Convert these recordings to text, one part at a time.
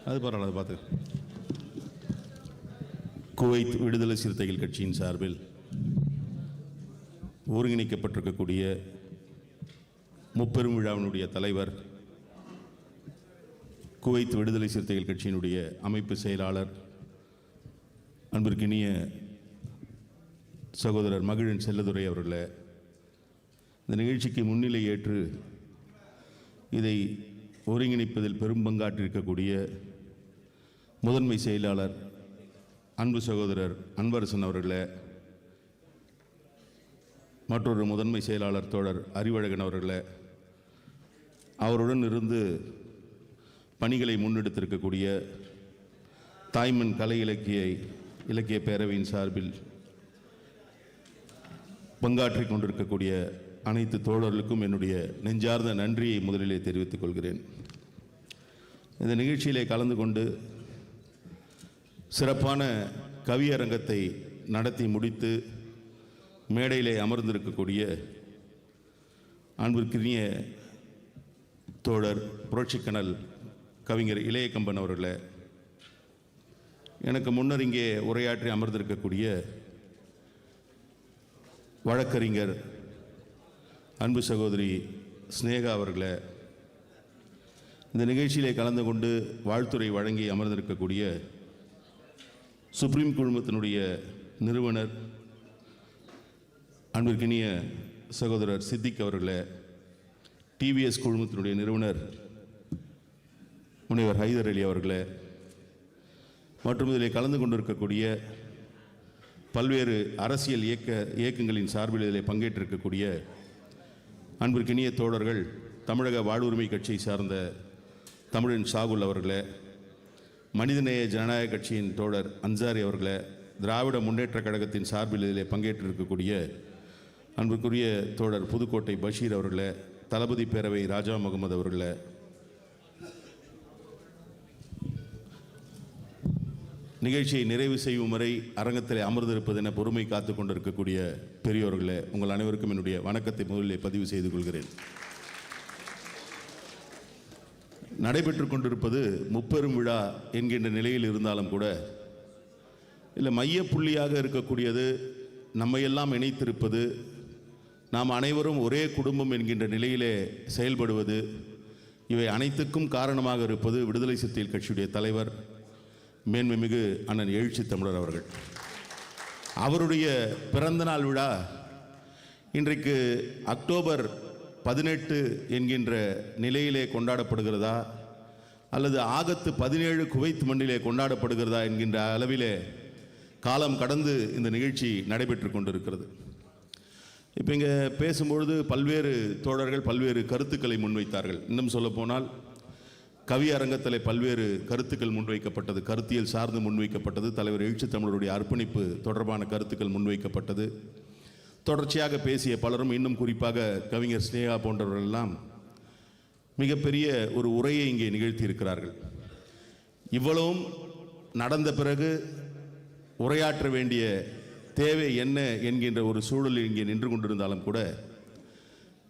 அது பரவாயில்ல, அது பார்த்து. குவைத் விடுதலை சிறுத்தைகள் கட்சியின் சார்பில் ஒருங்கிணைக்கப்பட்டிருக்கக்கூடிய முப்பெரும் விழாவினுடைய தலைவர், குவைத் விடுதலை சிறுத்தைகள் கட்சியினுடைய அமைப்பு செயலாளர், அன்பிற்கினிய சகோதரர் மகிழன் செல்லதுரை அவர்களே, இந்த நிகழ்ச்சிக்கு முன்னிலை ஏற்று இதை ஒருங்கிணைப்பதில் பெரும் பங்காற்றிருக்கக்கூடிய முதன்மை செயலாளர் அன்பு சகோதரர் அன்பரசன் அவர்களே, மற்றொரு முதன்மை செயலாளர் தோழர் அறிவழகன் அவர்களே, அவருடன் இருந்து பணிகளை முன்னெடுத்திருக்கக்கூடிய தாய்மண் கலை இலக்கிய பேரவையின் சார்பில் பங்காற்றிக் கொண்டிருக்கக்கூடிய அனைத்து தோழர்களுக்கும் என்னுடைய நெஞ்சார்ந்த நன்றியை முதலிலே தெரிவித்துக் கொள்கிறேன். இந்த நிகழ்ச்சியிலே கலந்து கொண்டு சிறப்பான கவியரங்கத்தை நடத்தி முடித்து மேடையிலே அமர்ந்திருக்கக்கூடிய அன்பிற்கினிய தோழர் புரட்சிக்கனல் கவிஞர் இளையகம்பன் அவர்களே, எனக்கு முன்னர் இங்கே உரையாற்றி அமர்ந்திருக்கக்கூடிய வழக்கறிஞர் அன்பு சகோதரி ஸ்னேகா அவர்களே, இந்த நிகழ்ச்சியிலே கலந்து கொண்டு வாழ்த்துறை வழங்கி அமர்ந்திருக்கக்கூடிய சுப்ரீம் குழுமத்தினுடைய நிறுவனர் அன்பிற்கினிய சகோதரர் சித்திக் அவர்களே, டிவிஎஸ் குழுமத்தினுடைய நிறுவனர் முனைவர் ஹைதர் அலி அவர்களே, மற்றும் இதில் கலந்து கொண்டிருக்கக்கூடிய பல்வேறு அரசியல் இயக்கங்களின் சார்பில் இதில் பங்கேற்றிருக்கக்கூடிய அன்பிற்கினிய தோழர்கள், தமிழக வாழ்வுரிமை கட்சியை சார்ந்த தமிழன் ஷாகுல் அவர்களே, மனிதநேய ஜனநாயக கட்சியின் தோழர் அன்சாரி அவர்களே, திராவிட முன்னேற்றக் கழகத்தின் சார்பில் இதில் பங்கேற்றிருக்கக்கூடிய அன்புக்குரிய தோழர் புதுக்கோட்டை பஷீர் அவர்களே, தளபதி பேரவை ராஜா முகமது அவர்களே, நிகழ்ச்சியை நிறைவு செய்யும் வரை அரங்கத்தில் அமர்ந்திருப்பது என பொறுமை காத்து கொண்டிருக்கக்கூடிய பெரியோர்களே, உங்கள் அனைவருக்கும் என்னுடைய வணக்கத்தை முதலில் பதிவு செய்து கொள்கிறேன். நடைபெற்று கொண்டிருப்பது முப்பெரும் விழா என்கின்ற நிலையில் இருந்தாலும் கூட இல்லை, மையப்புள்ளியாக இருக்கக்கூடியது நம்மையெல்லாம் இணைத்திருப்பது, நாம் அனைவரும் ஒரே குடும்பம் என்கின்ற நிலையிலே செயல்படுவது, இவை அனைத்துக்கும் காரணமாக இருப்பது விடுதலை சிறுத்தைகள் கட்சியுடைய தலைவர் மேன்மைமிகு அண்ணன் எழுச்சி தமிழர் அவர்கள். அவருடைய பிறந்தநாள் விழா இன்றைக்கு அக்டோபர் 18 என்கின்ற நிலையிலே கொண்டாடப்படுகிறதா அல்லது ஆகஸ்ட் 17 குவைத் மண்ணிலே கொண்டாடப்படுகிறதா என்கின்ற அளவிலே காலம் கடந்து இந்த நிகழ்ச்சி நடைபெற்று கொண்டிருக்கிறது. இப்போ இங்கே பேசும்பொழுது பல்வேறு தோழர்கள் பல்வேறு கருத்துக்களை முன்வைத்தார்கள். இன்னும் சொல்லப்போனால் கவியரங்கத்தில் பல்வேறு கருத்துக்கள் முன்வைக்கப்பட்டது, கருத்தியல் சார்ந்து முன்வைக்கப்பட்டது, தலைவர் எழுச்சி தமிழருடைய அர்ப்பணிப்பு தொடர்பான கருத்துக்கள் முன்வைக்கப்பட்டது. தொடர்ச்சியாக பேசிய பலரும், இன்னும் குறிப்பாக கவிஞர் ஸ்னேகா போன்றவர்களெல்லாம் மிகப்பெரிய ஒரு உரையை இங்கே நிகழ்த்தியிருக்கிறார்கள். இவ்வளவும் நடந்த பிறகு உரையாற்ற வேண்டிய தேவை என்ன என்கின்ற ஒரு சூழலில் இங்கே நின்று கொண்டிருந்தாலும் கூட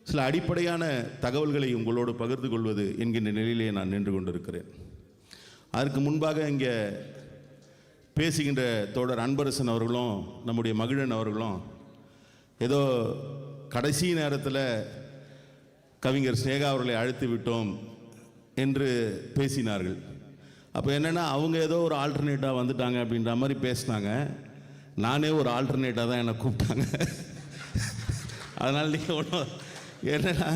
சில அடிப்படையான தகவல்களை உங்களோடு பகிர்ந்து கொள்வது என்கின்ற நிலையிலே நான் நின்று கொண்டிருக்கிறேன். அதற்கு முன்பாக இங்கே பேசுகின்ற தோழர் அன்பரசன் அவர்களும் நம்முடைய மகிழன் அவர்களும் ஏதோ கடைசி நேரத்தில் கவிஞர் ஸ்னேகா அவர்களை அழைத்து விட்டோம் என்று பேசினார்கள். அப்போ என்னென்னா, அவங்க ஏதோ ஒரு ஆல்டர்னேட்டாக வந்துட்டாங்க அப்படின்ற மாதிரி பேசினாங்க. நானே ஒரு ஆல்டர்னேட்டாக தான் என்னை கூப்பிட்டாங்க. அதனால் நீங்கள் ஒன்றும் என்னென்னா,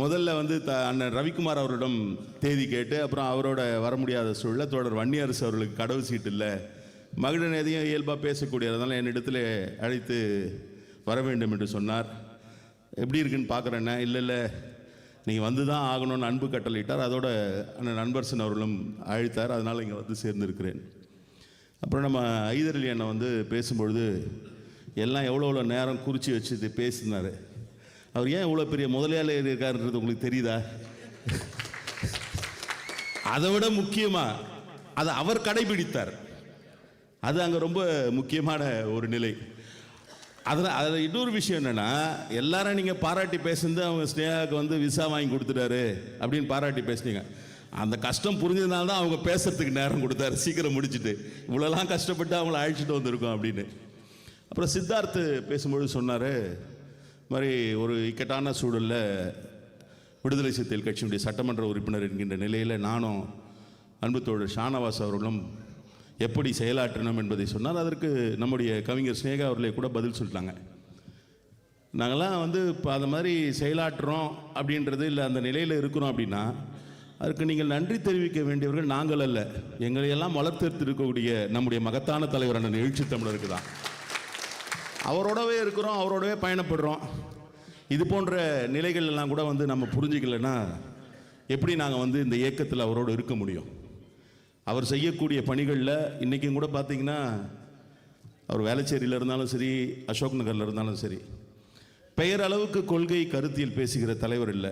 முதல்ல வந்து அண்ணன் ரவிக்குமார் அவரிடம் தேதி கேட்டு அப்புறம் அவரோட வர முடியாத சூழல தோழர் வன்னியரசு அவர்களுக்கு கடவு சீட்டு இல்லை, மகிழன் எதையும் இயல்பாக பேசக்கூடியதுனால என்னிடத்தில் அழைத்து வர வேண்டும் என்று சொன்னார். எப்படி இருக்குன்னு பார்க்குறேன்னா, இல்லை நீங்கள் வந்து தான் ஆகணும்னு அன்பு கட்டளையிட்டார். அதோட அண்ணன் அன்பரசன் அவர்களும் அழைத்தார். அதனால் இங்கே வந்து சேர்ந்திருக்கிறேன். அப்புறம் நம்ம ஹைதர் அலி அண்ணன் வந்து பேசும்பொழுது எல்லாம் எவ்வளோ நேரம் குறித்து வச்சு பேசினார். அவர் ஏன் இவ்வளோ பெரிய முதலாளி இருக்காருன்றது உங்களுக்கு தெரியுதா? அதை விட முக்கியமாக அதை அவர் கடைபிடித்தார். அது அங்கே ரொம்ப முக்கியமான ஒரு நிலை. அதில் இன்னொரு விஷயம் என்னென்னா, எல்லாரும் நீங்கள் பாராட்டி பேசுனது அவங்க ஸ்னேகாவுக்கு வந்து விசா வாங்கி கொடுத்துட்டாரு அப்படின்னு பாராட்டி பேசுனீங்க. அந்த கஷ்டம் புரிஞ்சதுனால தான் அவங்க பேசுறதுக்கு நேரம் கொடுத்தாரு, சீக்கிரம் முடிச்சுட்டு இவ்வளோலாம் கஷ்டப்பட்டு அவங்கள அழைச்சிட்டு வந்திருக்கோம் அப்படின்னு. அப்புறம் சித்தார்த்து பேசும்பொழுது சொன்னார், மாதிரி ஒரு இக்கட்டான சூழலில் விடுதலை சிறுத்தைகள் கட்சியினுடைய சட்டமன்ற உறுப்பினர் என்கின்ற நிலையில் நானும் அன்பு தோழர் ஷானவாஸ் அவர்களும் எப்படி செயலாற்றணும் என்பதை சொன்னார். அதற்கு நம்முடைய கவிஞர் ஸ்னேகா அவர்களே கூட பதில் சொல்லிட்டாங்க. நாங்கள்லாம் வந்து இப்போ அந்த மாதிரி செயலாற்றுறோம் அப்படின்றது இல்லை, அந்த நிலையில் இருக்கிறோம் அப்படின்னா அதுக்கு நீங்கள் நன்றி தெரிவிக்க வேண்டியவர்கள் நாங்கள் அல்ல, எங்களையெல்லாம் வளர்த்தெடுத்திருக்கக்கூடிய நம்முடைய மகத்தான தலைவரான எழுச்சி தமிழருக்கு தான். அவரோடவே இருக்கிறோம், அவரோடவே பயணப்படுறோம். இது போன்ற நிலைகள் எல்லாம் கூட வந்து நம்ம புரிஞ்சிக்கலைன்னா எப்படி நாங்கள் வந்து இந்த இயக்கத்தில் அவரோடு இருக்க முடியும்? அவர் செய்யக்கூடிய பணிகளில் இன்றைக்கும் கூட பார்த்திங்கன்னா, அவர் வேளச்சேரியில் இருந்தாலும் சரி, அசோக் நகரில் இருந்தாலும் சரி, பெயர் அளவுக்கு கொள்கை கருத்தியல் பேசுகிற தலைவர் இல்லை.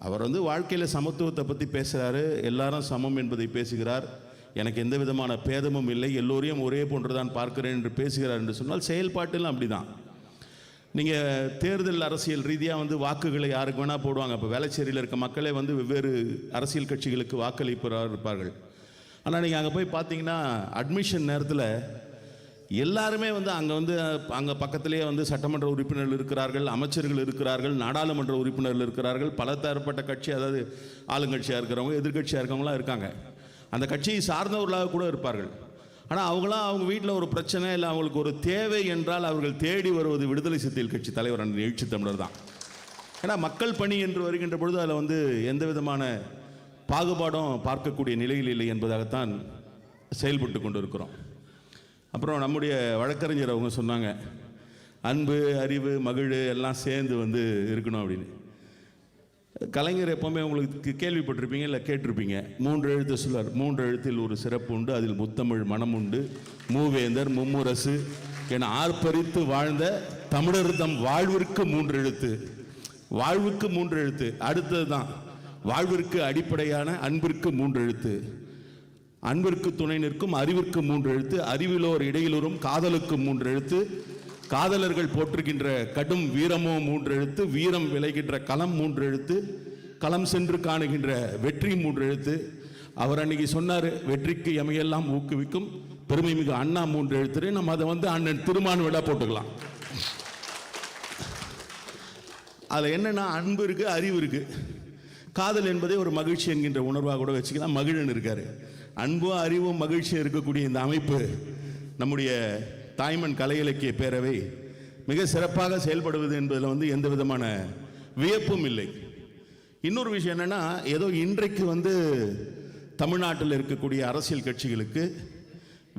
அவர் வந்து வாழ்க்கையில் சமத்துவத்தை பற்றி பேசுகிறாரு, எல்லாரும் சமம் என்பதை பேசுகிறார், எனக்கு எந்த விதமான பேதமும் இல்லை, எல்லோரையும் ஒரே போன்றுதான் பார்க்கிறேன் என்று பேசுகிறார் என்று சொன்னால் செயல்பாட்டிலும் அப்படி தான். நீங்கள் தேர்தல் அரசியல் ரீதியாக வந்து வாக்குகளை யாருக்கு வேணால் போடுவாங்க. இப்போ வேளச்சேரியில் இருக்க மக்களே வந்து வெவ்வேறு அரசியல் கட்சிகளுக்கு வாக்களிப்பார்கள். ஆனால் நீங்கள் அங்கே போய் பார்த்தீங்கன்னா அட்மிஷன் நேரத்தில் எல்லாருமே வந்து அங்கே பக்கத்திலேயே வந்து சட்டமன்ற உறுப்பினர்கள் இருக்கிறார்கள், அமைச்சர்கள் இருக்கிறார்கள், நாடாளுமன்ற உறுப்பினர்கள் இருக்கிறார்கள், பல தரப்பட்ட கட்சி, அதாவது ஆளுங்கட்சியாக இருக்கிறவங்க, எதிர்கட்சியாக இருக்கிறவங்களாம் இருக்காங்க, அந்த கட்சியை சார்ந்தவர்களாக கூட இருப்பார்கள். ஆனால் அவங்களாம் அவங்க வீட்டில் ஒரு பிரச்சனை இல்லை, அவங்களுக்கு ஒரு தேவை என்றால் அவர்கள் தேடி வருவது விடுதலை சிறுத்தைகள் கட்சி தலைவர் எழுச்சி தமிழர் தான். ஏன்னா மக்கள் பணி என்று வருகின்ற பொழுது அதில் வந்து எந்த விதமான பாகுபாடும் பார்க்கக்கூடிய நிலையில் இல்லை என்பதாகத்தான் செயல்பட்டு கொண்டு இருக்கிறோம். அப்புறம் நம்முடைய வழக்கறிஞர் அவங்க சொன்னாங்க, அன்பு, அறிவு, மகிழ் எல்லாம் சேர்ந்து வந்து இருக்கணும் அப்படின்னு. கலைஞர் எப்போவுமே உங்களுக்கு கேள்விப்பட்டிருப்பீங்க, இல்லை கேட்டிருப்பீங்க, 3 எழுத்து சொல்லார். 3 எழுத்தில் ஒரு சிறப்பு உண்டு, அதில் முத்தமிழ் மனம் உண்டு, மூவேந்தர் மும்முரசு என ஆர்ப்பரித்து வாழ்ந்த தமிழர் தம் வாழ்விற்கு 3 எழுத்து. வாழ்வுக்கு 3 எழுத்து. அடுத்தது தான் வாழ்விற்கு அடிப்படையான அன்பிற்கு 3 எழுத்து. அன்பிற்கு துணை நிற்கும் அறிவிற்கு 3 எழுத்து. அறிவிலோர் இடையிலோரும் காதலுக்கு 3 எழுத்து. காதலர்கள் போற்றுகின்ற கடும் வீரமோ 3 எழுத்து. வீரம் விளைகின்ற களம் 3 எழுத்து. களம் சென்று காணுகின்ற வெற்றி 3 எழுத்து. அவர் அன்னைக்கு சொன்னார், வெற்றிக்கு எமையெல்லாம் ஊக்குவிக்கும் பெருமை மிகு அண்ணா 3 எழுத்து. நம்ம அதை வந்து அண்ணன் திருமான் விழா போட்டுக்கலாம். அதில் என்னன்னா அன்பு இருக்கு, அறிவு இருக்கு. காதல் என்பதே ஒரு மகிழ்ச்சி என்கின்ற உணர்வாக கூட வச்சுக்கலாம். மகிழன் இருக்காரு. அன்பும் அறிவும் மகிழ்ச்சியும் இருக்கக்கூடிய இந்த அமைப்பு, நம்முடைய தாய்மண் கலை இலக்கிய பேரவை மிக சிறப்பாக செயல்படுவது என்பதில் வந்து எந்த விதமான வியப்பும் இல்லை. இன்னொரு விஷயம் என்னன்னா, ஏதோ இன்றைக்கு வந்து தமிழ்நாட்டில் இருக்கக்கூடிய அரசியல் கட்சிகளுக்கு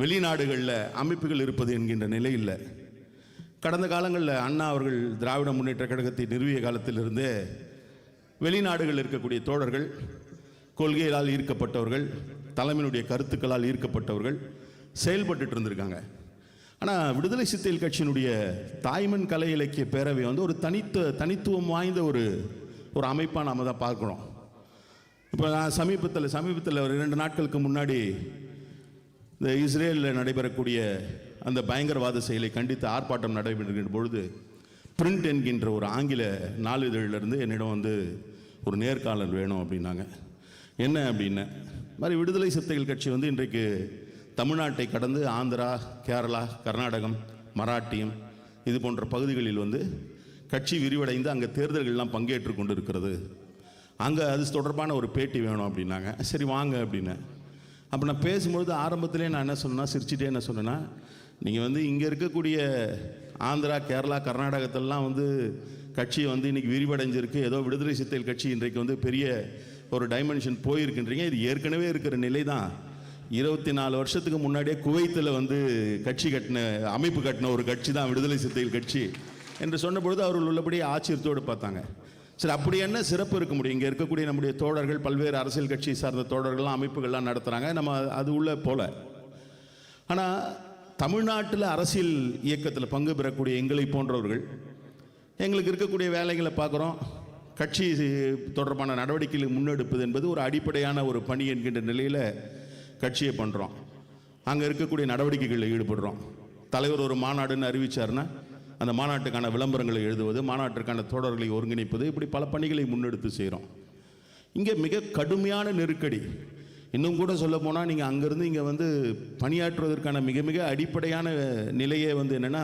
வெளிநாடுகளில் அமைப்புகள் இருப்பது என்கின்ற நிலை இல்லை. கடந்த காலங்களில் அண்ணா அவர்கள் திராவிட முன்னேற்ற கழகத்தை நிறுவிய காலத்திலிருந்தே வெளிநாடுகளில் இருக்கக்கூடிய தோழர்கள், கொள்கைகளால் ஈர்க்கப்பட்டவர்கள், தலைமையினுடைய கருத்துக்களால் ஈர்க்கப்பட்டவர்கள் செயல்பட்டு இருந்திருக்காங்க. ஆனால் விடுதலை சிறுத்தைகள் கட்சியினுடைய தாய்மண் கலை இலக்கிய பேரவை வந்து ஒரு தனித்துவம் வாய்ந்த ஒரு அமைப்பாக நாம் தான் பார்க்குறோம். இப்போ நான் சமீபத்தில் ஒரு 2 நாட்களுக்கு முன்னாடி இந்த இஸ்ரேலில் நடைபெறக்கூடிய அந்த பயங்கரவாத செயலை கண்டித்து ஆர்ப்பாட்டம் நடைபெறுகின்ற பொழுது பிரிண்ட் என்கின்ற ஒரு ஆங்கில நாளிதழிலிருந்து என்னிடம் வந்து ஒரு நேர்காணல் வேணும் அப்படின்னாங்க. என்ன அப்படின்னா, மாதிரி விடுதலை சிறுத்தைகள் கட்சி வந்து இன்றைக்கு தமிழ்நாட்டை கடந்து ஆந்திரா, கேரளா, கர்நாடகம், மராட்டியம் இது போன்ற பகுதிகளில் வந்து கட்சி விரிவடைந்து அங்கே தேர்தல்கள்லாம் பங்கேற்று கொண்டு இருக்கிறது, அங்கே அது தொடர்பான ஒரு பேட்டி வேணும் அப்படின்னாங்க. சரி வாங்க அப்படின்னேன். அப்போ நான் பேசும்பொழுது ஆரம்பத்திலே நான் என்ன சொன்னேன்னா, சிரிச்சுட்டே என்ன சொன்னேன்னா, நீங்கள் வந்து இங்கே இருக்கக்கூடிய ஆந்திரா, கேரளா, கர்நாடகத்திலலாம் வந்து கட்சி வந்து இன்றைக்கி விரிவடைஞ்சிருக்கு, ஏதோ விடுதலை சிறுத்தைகள் கட்சி இன்றைக்கு வந்து பெரிய ஒரு டைமென்ஷன் போயிருக்கின்றீங்க, இது ஏற்கனவே இருக்கிற நிலை தான். 24 வருஷத்துக்கு முன்னாடியே குவைத்தில் வந்து அமைப்பு கட்டின ஒரு கட்சி தான் விடுதலை சிறுத்தைகள் கட்சி என்று சொன்ன பொழுது அவர்கள் உள்ளபடி ஆச்சரியத்தோடு பார்த்தாங்க. சரி, அப்படி என்ன சிறப்பு இருக்க முடியும்? இங்கே இருக்கக்கூடிய நம்முடைய தோழர்கள், பல்வேறு அரசியல் கட்சி சார்ந்த தோழர்கள்லாம் அமைப்புகள்லாம் நடத்துகிறாங்க, நம்ம அது உள்ள போல. ஆனால் தமிழ்நாட்டில் அரசியல் இயக்கத்தில் பங்கு பெறக்கூடிய எங்களை போன்றவர்கள் எங்களுக்கு இருக்கக்கூடிய வேலைகளை பார்க்குறோம். கட்சி தொடர்பான நடவடிக்கைகளை முன்னெடுப்பது என்பது ஒரு அடிப்படையான ஒரு பணி என்கின்ற நிலையில் கட்சியை பண்ணுறோம். அங்கே இருக்கக்கூடிய நடவடிக்கைகளில் ஈடுபடுறோம். தலைவர் ஒரு மாநாடுன்னு அறிவித்தார்னா அந்த மாநாட்டுக்கான விளம்பரங்களை எழுதுவது, மாநாட்டிற்கான தோழர்களை ஒருங்கிணைப்பது, இப்படி பல பணிகளை முன்னெடுத்து செய்கிறோம். இங்கே மிக கடுமையான நெருக்கடி. இன்னும் கூட சொல்ல போனால் நீங்கள் அங்கேருந்து இங்கே வந்து பணியாற்றுவதற்கான மிக மிக அடிப்படையான நிலையே வந்து என்னென்னா,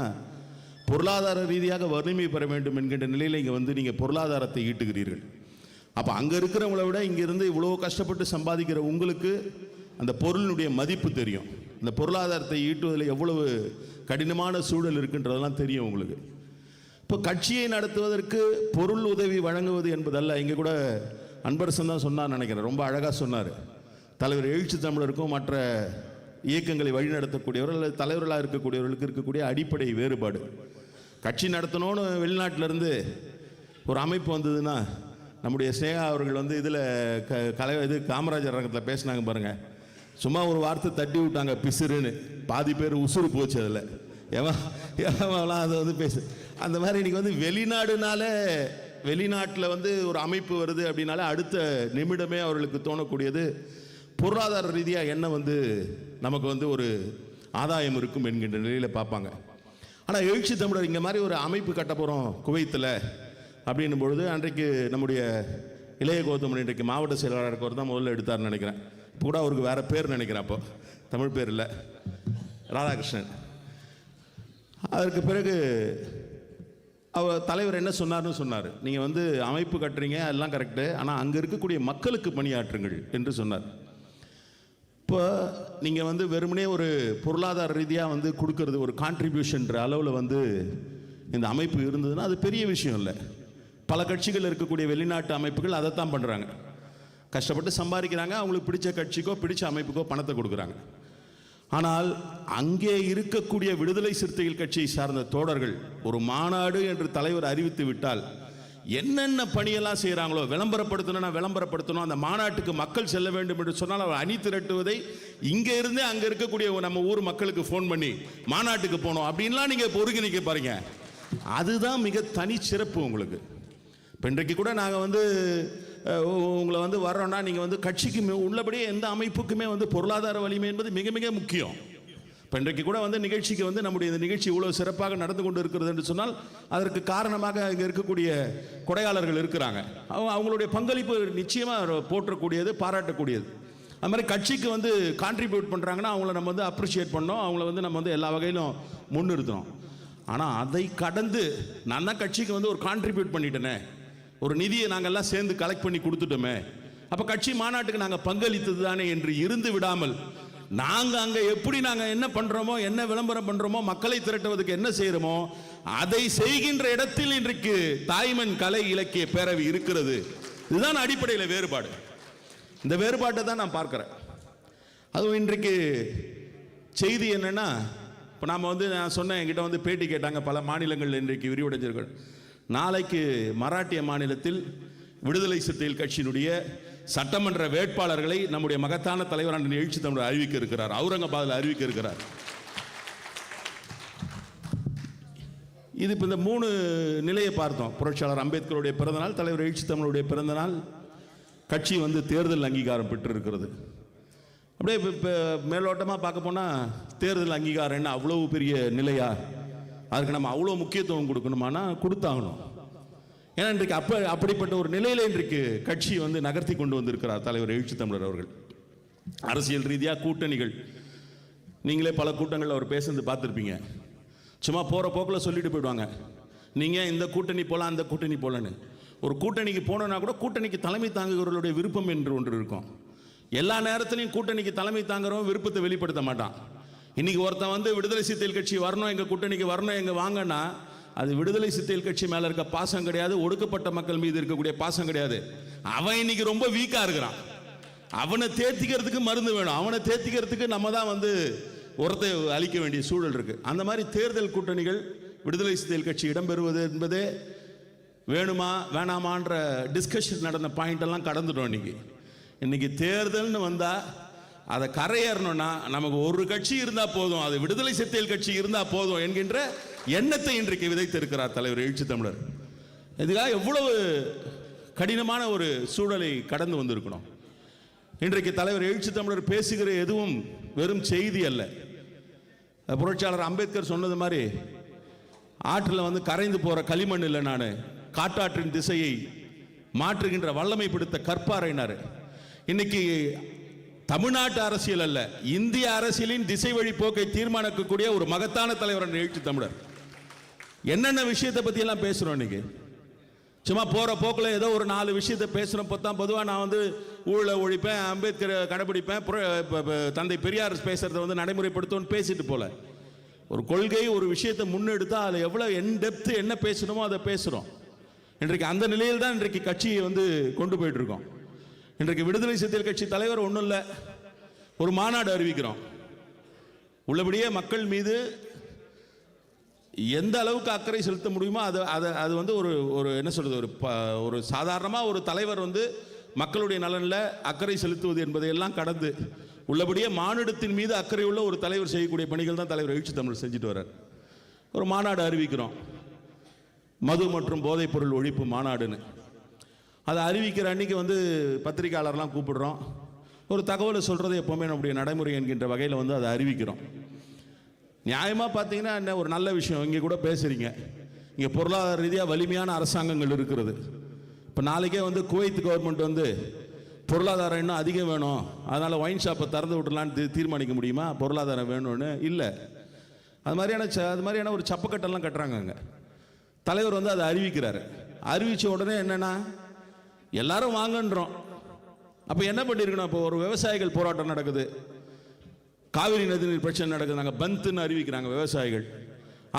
பொருளாதார ரீதியாக வறுமை பெற வேண்டும் என்கின்ற நிலையில் இங்கே வந்து நீங்கள் பொருளாதாரத்தை ஈட்டுகிறீர்கள். அப்போ அங்கே இருக்கிறவங்கள விட இங்கேருந்து இவ்வளோ கஷ்டப்பட்டு சம்பாதிக்கிற உங்களுக்கு அந்த பொருளினுடைய மதிப்பு தெரியும். இந்த பொருளாதாரத்தை ஈட்டுவதில் எவ்வளவு கடினமான சூழல் இருக்குன்றதெல்லாம் தெரியும் உங்களுக்கு. இப்போ கட்சியை நடத்துவதற்கு பொருள் உதவி வழங்குவது என்பதல்ல. இங்கே கூட அன்பரசன் தான் சொன்னார் நினைக்கிறேன், ரொம்ப அழகாக சொன்னார். தலைவர் எழுச்சி தமிழருக்கும் மற்ற இயக்கங்களை வழிநடத்தக்கூடியவர்கள் அல்லது தலைவர்களாக இருக்கக்கூடியவர்களுக்கு இருக்கக்கூடிய அடிப்படை வேறுபாடு. கட்சி நடத்தணும்னு வெளிநாட்டிலேருந்து ஒரு அமைப்பு வந்ததுன்னா, நம்முடைய ஸ்னேகா அவர்கள் வந்து இதில் இது காமராஜர் அரங்கத்தில் பேசினாங்க பாருங்கள், சும்மா ஒரு வார்த்தை தட்டி விட்டாங்க பிசுறுன்னு, பாதி பேர் உசுறு போச்சு. அதில் எவன்லாம் அதை வந்து பேசு. அந்த மாதிரி இன்றைக்கி வந்து வெளிநாட்டில் வந்து ஒரு அமைப்பு வருது அப்படின்னாலே அடுத்த நிமிடமே அவர்களுக்கு தோணக்கூடியது பொருளாதார ரீதியாக என்ன வந்து நமக்கு வந்து ஒரு ஆதாயம் இருக்கும் என்கின்ற நிலையில் பார்ப்பாங்க. ஆனால் எழுச்சி தமிழர் இங்கே மாதிரி ஒரு அமைப்பு கட்ட போகிறோம் குவைத்தில் அப்படின்னும் பொழுது, அன்றைக்கு நம்முடைய இளைய கௌதமன் இன்றைக்கு மாவட்ட செயலாளர் இருக்கவர் தான் முதல்ல எடுத்தார்னு நினைக்கிறேன். இப்போ கூட அவருக்கு வேறு பேர் நினைக்கிறேன், அப்போ தமிழ் பேர் இல்லை, ராதாகிருஷ்ணன். அதற்கு பிறகு அவர் தலைவர் என்ன சொன்னார்னு சொன்னார், நீங்கள் வந்து அமைப்பு கட்டுறீங்க எல்லாம் கரெக்டு, ஆனால் அங்கே இருக்கக்கூடிய மக்களுக்கு பணியாற்றுங்கள் என்று சொன்னார். இப்போ நீங்கள் வந்து வெறுமனே ஒரு பொருளாதார ரீதியாக வந்து கொடுக்கறது ஒரு கான்ட்ரிபியூஷன்ற அளவில் வந்து இந்த அமைப்பு இருந்ததுன்னா அது பெரிய விஷயம் இல்லை. பல கட்சிகள் இருக்கக்கூடிய வெளிநாட்டு அமைப்புகள் அதைத்தான் பண்ணுறாங்க. கஷ்டப்பட்டு சம்பாதிக்கிறாங்க, அவங்களுக்கு பிடிச்ச கட்சிக்கோ பிடிச்ச அமைப்புக்கோ பணத்தை கொடுக்குறாங்க. ஆனால் அங்கே இருக்கக்கூடிய விடுதலை சிறுத்தைகள் கட்சியை சார்ந்த தோழர்கள் ஒரு மாநாடு என்று தலைவர் அறிவித்து விட்டால் என்னென்ன பணியெல்லாம் செய்கிறாங்களோ, விளம்பரப்படுத்தணும், அந்த மாநாட்டுக்கு மக்கள் செல்ல வேண்டும் என்று சொன்னால் அவர் அணி திரட்டுவதை இங்கே இருந்தே அங்கே இருக்கக்கூடிய நம்ம ஊர் மக்களுக்கு ஃபோன் பண்ணி மாநாட்டுக்கு போனோம் அப்படின்லாம் நீங்கள் ஒருங்கிணைக்க பாருங்க. அதுதான் மிக தனி சிறப்பு உங்களுக்கு. இப்போ இன்றைக்கு கூட நாங்கள் வந்து உங்களை வந்து வர்றோன்னா நீங்கள் வந்து கட்சிக்கு உள்ளபடியே எந்த அமைப்புக்குமே வந்து பொருளாதார வலிமை என்பது மிக மிக முக்கியம். இப்போ இன்றைக்கு கூட வந்து நிகழ்ச்சிக்கு வந்து நம்முடைய இந்த நிகழ்ச்சி இவ்வளோ சிறப்பாக நடந்து கொண்டு இருக்கிறது என்று சொன்னால் அதற்கு காரணமாக இங்கே இருக்கக்கூடிய கொடையாளர்கள் இருக்கிறாங்க. அவங்களுடைய பங்களிப்பு நிச்சயமாக போற்றக்கூடியது, பாராட்டக்கூடியது. அது மாதிரி கட்சிக்கு வந்து கான்ட்ரிபியூட் பண்ணுறாங்கன்னா அவங்கள நம்ம வந்து அப்ரிஷியேட் பண்ணோம், அவங்கள வந்து நம்ம வந்து எல்லா வகையிலும் முன்னிறுத்தணும். ஆனால் அதை கடந்து நான் தான் கட்சிக்கு வந்து ஒரு கான்ட்ரிபியூட் பண்ணிட்டேனே, ஒரு நிதியை நாங்கள் எல்லாம் சேர்ந்து கலெக்ட் பண்ணி கொடுத்துட்டோமே, அப்போ கட்சி மாநாட்டுக்கு நாங்கள் பங்களித்தது தானே என்று இருந்து விடாமல் நாங்கள் அங்கே எப்படி நாங்கள் என்ன பண்ணுறோமோ, என்ன விளம்பரம் பண்ணுறோமோ, மக்களை திரட்டுவதற்கு என்ன செய்கிறோமோ அதை செய்கின்ற இடத்தில் இன்றைக்கு தாய்மண் கலை இலக்கிய பேரவை இருக்கிறது. இதுதான் அடிப்படையில் வேறுபாடு. இந்த வேறுபாட்டை தான் நான் பார்க்குறேன். அதுவும் இன்றைக்கு செய்தி என்னென்னா, இப்போ நாம் வந்து நான் சொன்னேன், என்கிட்ட வந்து பேட்டி கேட்டாங்க பல மாநிலங்கள் இன்றைக்கு விரிவடைஞ்சிருக்கள். நாளைக்கு மராட்டிய மாநிலத்தில் விடுதலை சிறுத்தைகள் கட்சியினுடைய சட்டமன்ற வேட்பாளர்களை நம்முடைய மகத்தான தலைவரான எழுச்சி தமிழர் அறிவிக்க இருக்கிறார், அவுரங்காபாத்தில் அறிவிக்க இருக்கிறார். இது இப்போ இந்த 3 நிலையை பார்த்தோம். புரட்சியாளர் அம்பேத்கருடைய பிறந்தநாள், தலைவர் எழுச்சி தமிழருடைய பிறந்தநாள், கட்சி வந்து தேர்தல் அங்கீகாரம் பெற்றிருக்கிறது. அப்படியே இப்போ மேலோட்டமாக பார்க்க போனால் தேர்தல் அங்கீகாரம் என்ன அவ்வளவு பெரிய நிலையா, அதுக்கு நம்ம அவ்வளோ முக்கியத்துவம் கொடுக்கணுமானா கொடுத்தாகணும். ஏன்னா இன்றைக்கு அப்படிப்பட்ட ஒரு நிலையில் இன்றைக்கு கட்சி வந்து நகர்த்தி கொண்டு வந்திருக்கிறார் தலைவர் எழுச்சி தமிழர் அவர்கள். அரசியல் ரீதியாக கூட்டணிகள், நீங்களே பல கூட்டங்களில் அவர் பேசுறது பார்த்துருப்பீங்க. சும்மா போகிற போக்கில் சொல்லிட்டு போயிடுவாங்க, நீங்கள் இந்த கூட்டணி போகலாம் அந்த கூட்டணி போகலன்னு. ஒரு கூட்டணிக்கு போனோன்னா கூட கூட்டணிக்கு தலைமை தாங்குகிறவர்களுடைய விருப்பம் என்று ஒன்று இருக்கும். எல்லா நேரத்திலையும் கூட்டணிக்கு தலைமை தாங்குறவன் விருப்பத்தை வெளிப்படுத்த மாட்டான். இன்னைக்கு ஒருத்தன் வந்து விடுதலை சிறுத்தைகள் கட்சி வரணும், எங்கள் கூட்டணிக்கு வரணும், எங்கே வாங்கன்னா அது விடுதலை சிறுத்தைகள் கட்சி மேலே இருக்க பாசம் கிடையாது, ஒடுக்கப்பட்ட மக்கள் மீது இருக்கக்கூடிய பாசம் கிடையாது. அவன் இன்னைக்கு ரொம்ப வீக்காக இருக்கிறான். அவனை தேர்த்திக்கிறதுக்கு மருந்து வேணும், அவனை தேர்த்திக்கிறதுக்கு நம்ம தான் வந்து ஒருத்தை அளிக்க வேண்டிய சூழல் இருக்கு. அந்த மாதிரி தேர்தல் கூட்டணிகள் விடுதலை சிறுத்தைகள் கட்சி இடம்பெறுவது என்பதே வேணுமா வேணாமான்ற டிஸ்கஷன் நடந்த பாயிண்ட் எல்லாம் கடந்துட்டோம். இன்னைக்கு தேர்தல்னு வந்தால் அதை கரையேறணும்னா நமக்கு ஒரு கட்சி இருந்தால் போதும், அது விடுதலை சிறுத்தைகள் கட்சி இருந்தால் போதும் என்கின்ற எண்ணத்தை இன்றைக்கு விதைத்திருக்கிறார் தலைவர் எழுச்சி தமிழர். இதுக்காக எவ்வளவு கடினமான ஒரு சூழலை கடந்து வந்திருக்கணும். இன்றைக்கு தலைவர் எழுச்சி தமிழர் பேசுகிற எதுவும் வெறும் செய்தி அல்ல. புரட்சியாளர் அம்பேத்கர் சொன்னது மாதிரி ஆற்றில் வந்து கரைந்து போகிற களிமண் இல்லை, நான் காட்டாற்றின் திசையை மாற்றுகின்ற வல்லமை பிடித்த கற்பாரைனாரு. இன்னைக்கு தமிழ்நாட்டு அரசியல் அல்ல, இந்திய அரசியலின் திசை வழி போக்கை தீர்மானிக்கக்கூடிய ஒரு மகத்தான தலைவர் எழுச்சி தமிழர். என்னென்ன விஷயத்தை பத்தி எல்லாம் பேசுறோம் இன்னைக்கு. சும்மா போற போக்கில் ஏதோ ஒரு 4 விஷயத்தை பேசுறோம். பொதுவாக நான் வந்து ஊழலை ஒழிப்பேன், அம்பேத்கர் கடைபிடிப்பேன், தந்தை பெரியார் பேசுறதை நடைமுறைப்படுத்துவோன்னு பேசிட்டு போல. ஒரு கொள்கை ஒரு விஷயத்தை முன்னெடுத்தா அதில் எவ்வளோ டெப்த் என்ன பேசணுமோ அதை பேசுகிறோம். இன்றைக்கு அந்த நிலையில் தான் இன்றைக்கு கட்சியை கொண்டு போயிட்டு இருக்கோம். இன்றைக்கு விடுதலை சிறுத்தைகள் கட்சி தலைவர் ஒன்றும் இல்லை, ஒரு மாநாடு அறிவிக்கிறோம். உள்ளபடியே மக்கள் மீது எந்த அளவுக்கு அக்கறை செலுத்த முடியுமோ அது ஒரு என்ன சொல்றது, ஒரு சாதாரணமாக ஒரு தலைவர் மக்களுடைய நலனில் அக்கறை செலுத்துவது என்பதையெல்லாம் கடந்து உள்ளபடியே மானிடத்தின் மீது அக்கறை உள்ள ஒரு தலைவர் செய்யக்கூடிய பணிகள் தான் தலைவர் எழுச்சி தமிழர் செஞ்சுட்டு வர்றார். ஒரு மாநாடு அறிவிக்கிறோம், மது மற்றும் போதைப் பொருள் ஒழிப்பு மாநாடுன்னு. அதை அறிவிக்கிற அன்னைக்கு பத்திரிகையாளர்லாம் கூப்பிடுறோம். ஒரு தகவலை சொல்கிறது எப்போவுமே நம்முடைய நடைமுறை என்கின்ற வகையில் அதை அறிவிக்கிறோம். நியாயமாக பார்த்தீங்கன்னா என்ன ஒரு நல்ல விஷயம். இங்கே கூட பேசுகிறீங்க, இங்கே பொருளாதார ரீதியாக வலிமையான அரசாங்கங்கள் இருக்கிறது. இப்போ நாளைக்கே குவைத் கவர்மெண்ட் பொருளாதாரம் இன்னும் அதிகம் வேணும், அதனால் ஒயின் ஷாப்பை திறந்து விடலான்னு தீர்மானிக்க முடியுமா? பொருளாதாரம் வேணும்னு இல்லை. அது மாதிரியான ஒரு சப்பக்கட்டெல்லாம் கட்டுறாங்க. அங்கே தலைவர் அதை அறிவிக்கிறாரு. அறிவித்த உடனே என்னென்னா எல்லாரும் வாங்கன்றோம். அப்போ என்ன பண்ணியிருக்கணும்? இப்போ ஒரு விவசாயிகள் போராட்டம் நடக்குது, காவிரி நதிநீர் பிரச்சனை நடக்குது, நாங்கள் பந்துன்னு அறிவிக்கிறாங்க விவசாயிகள்.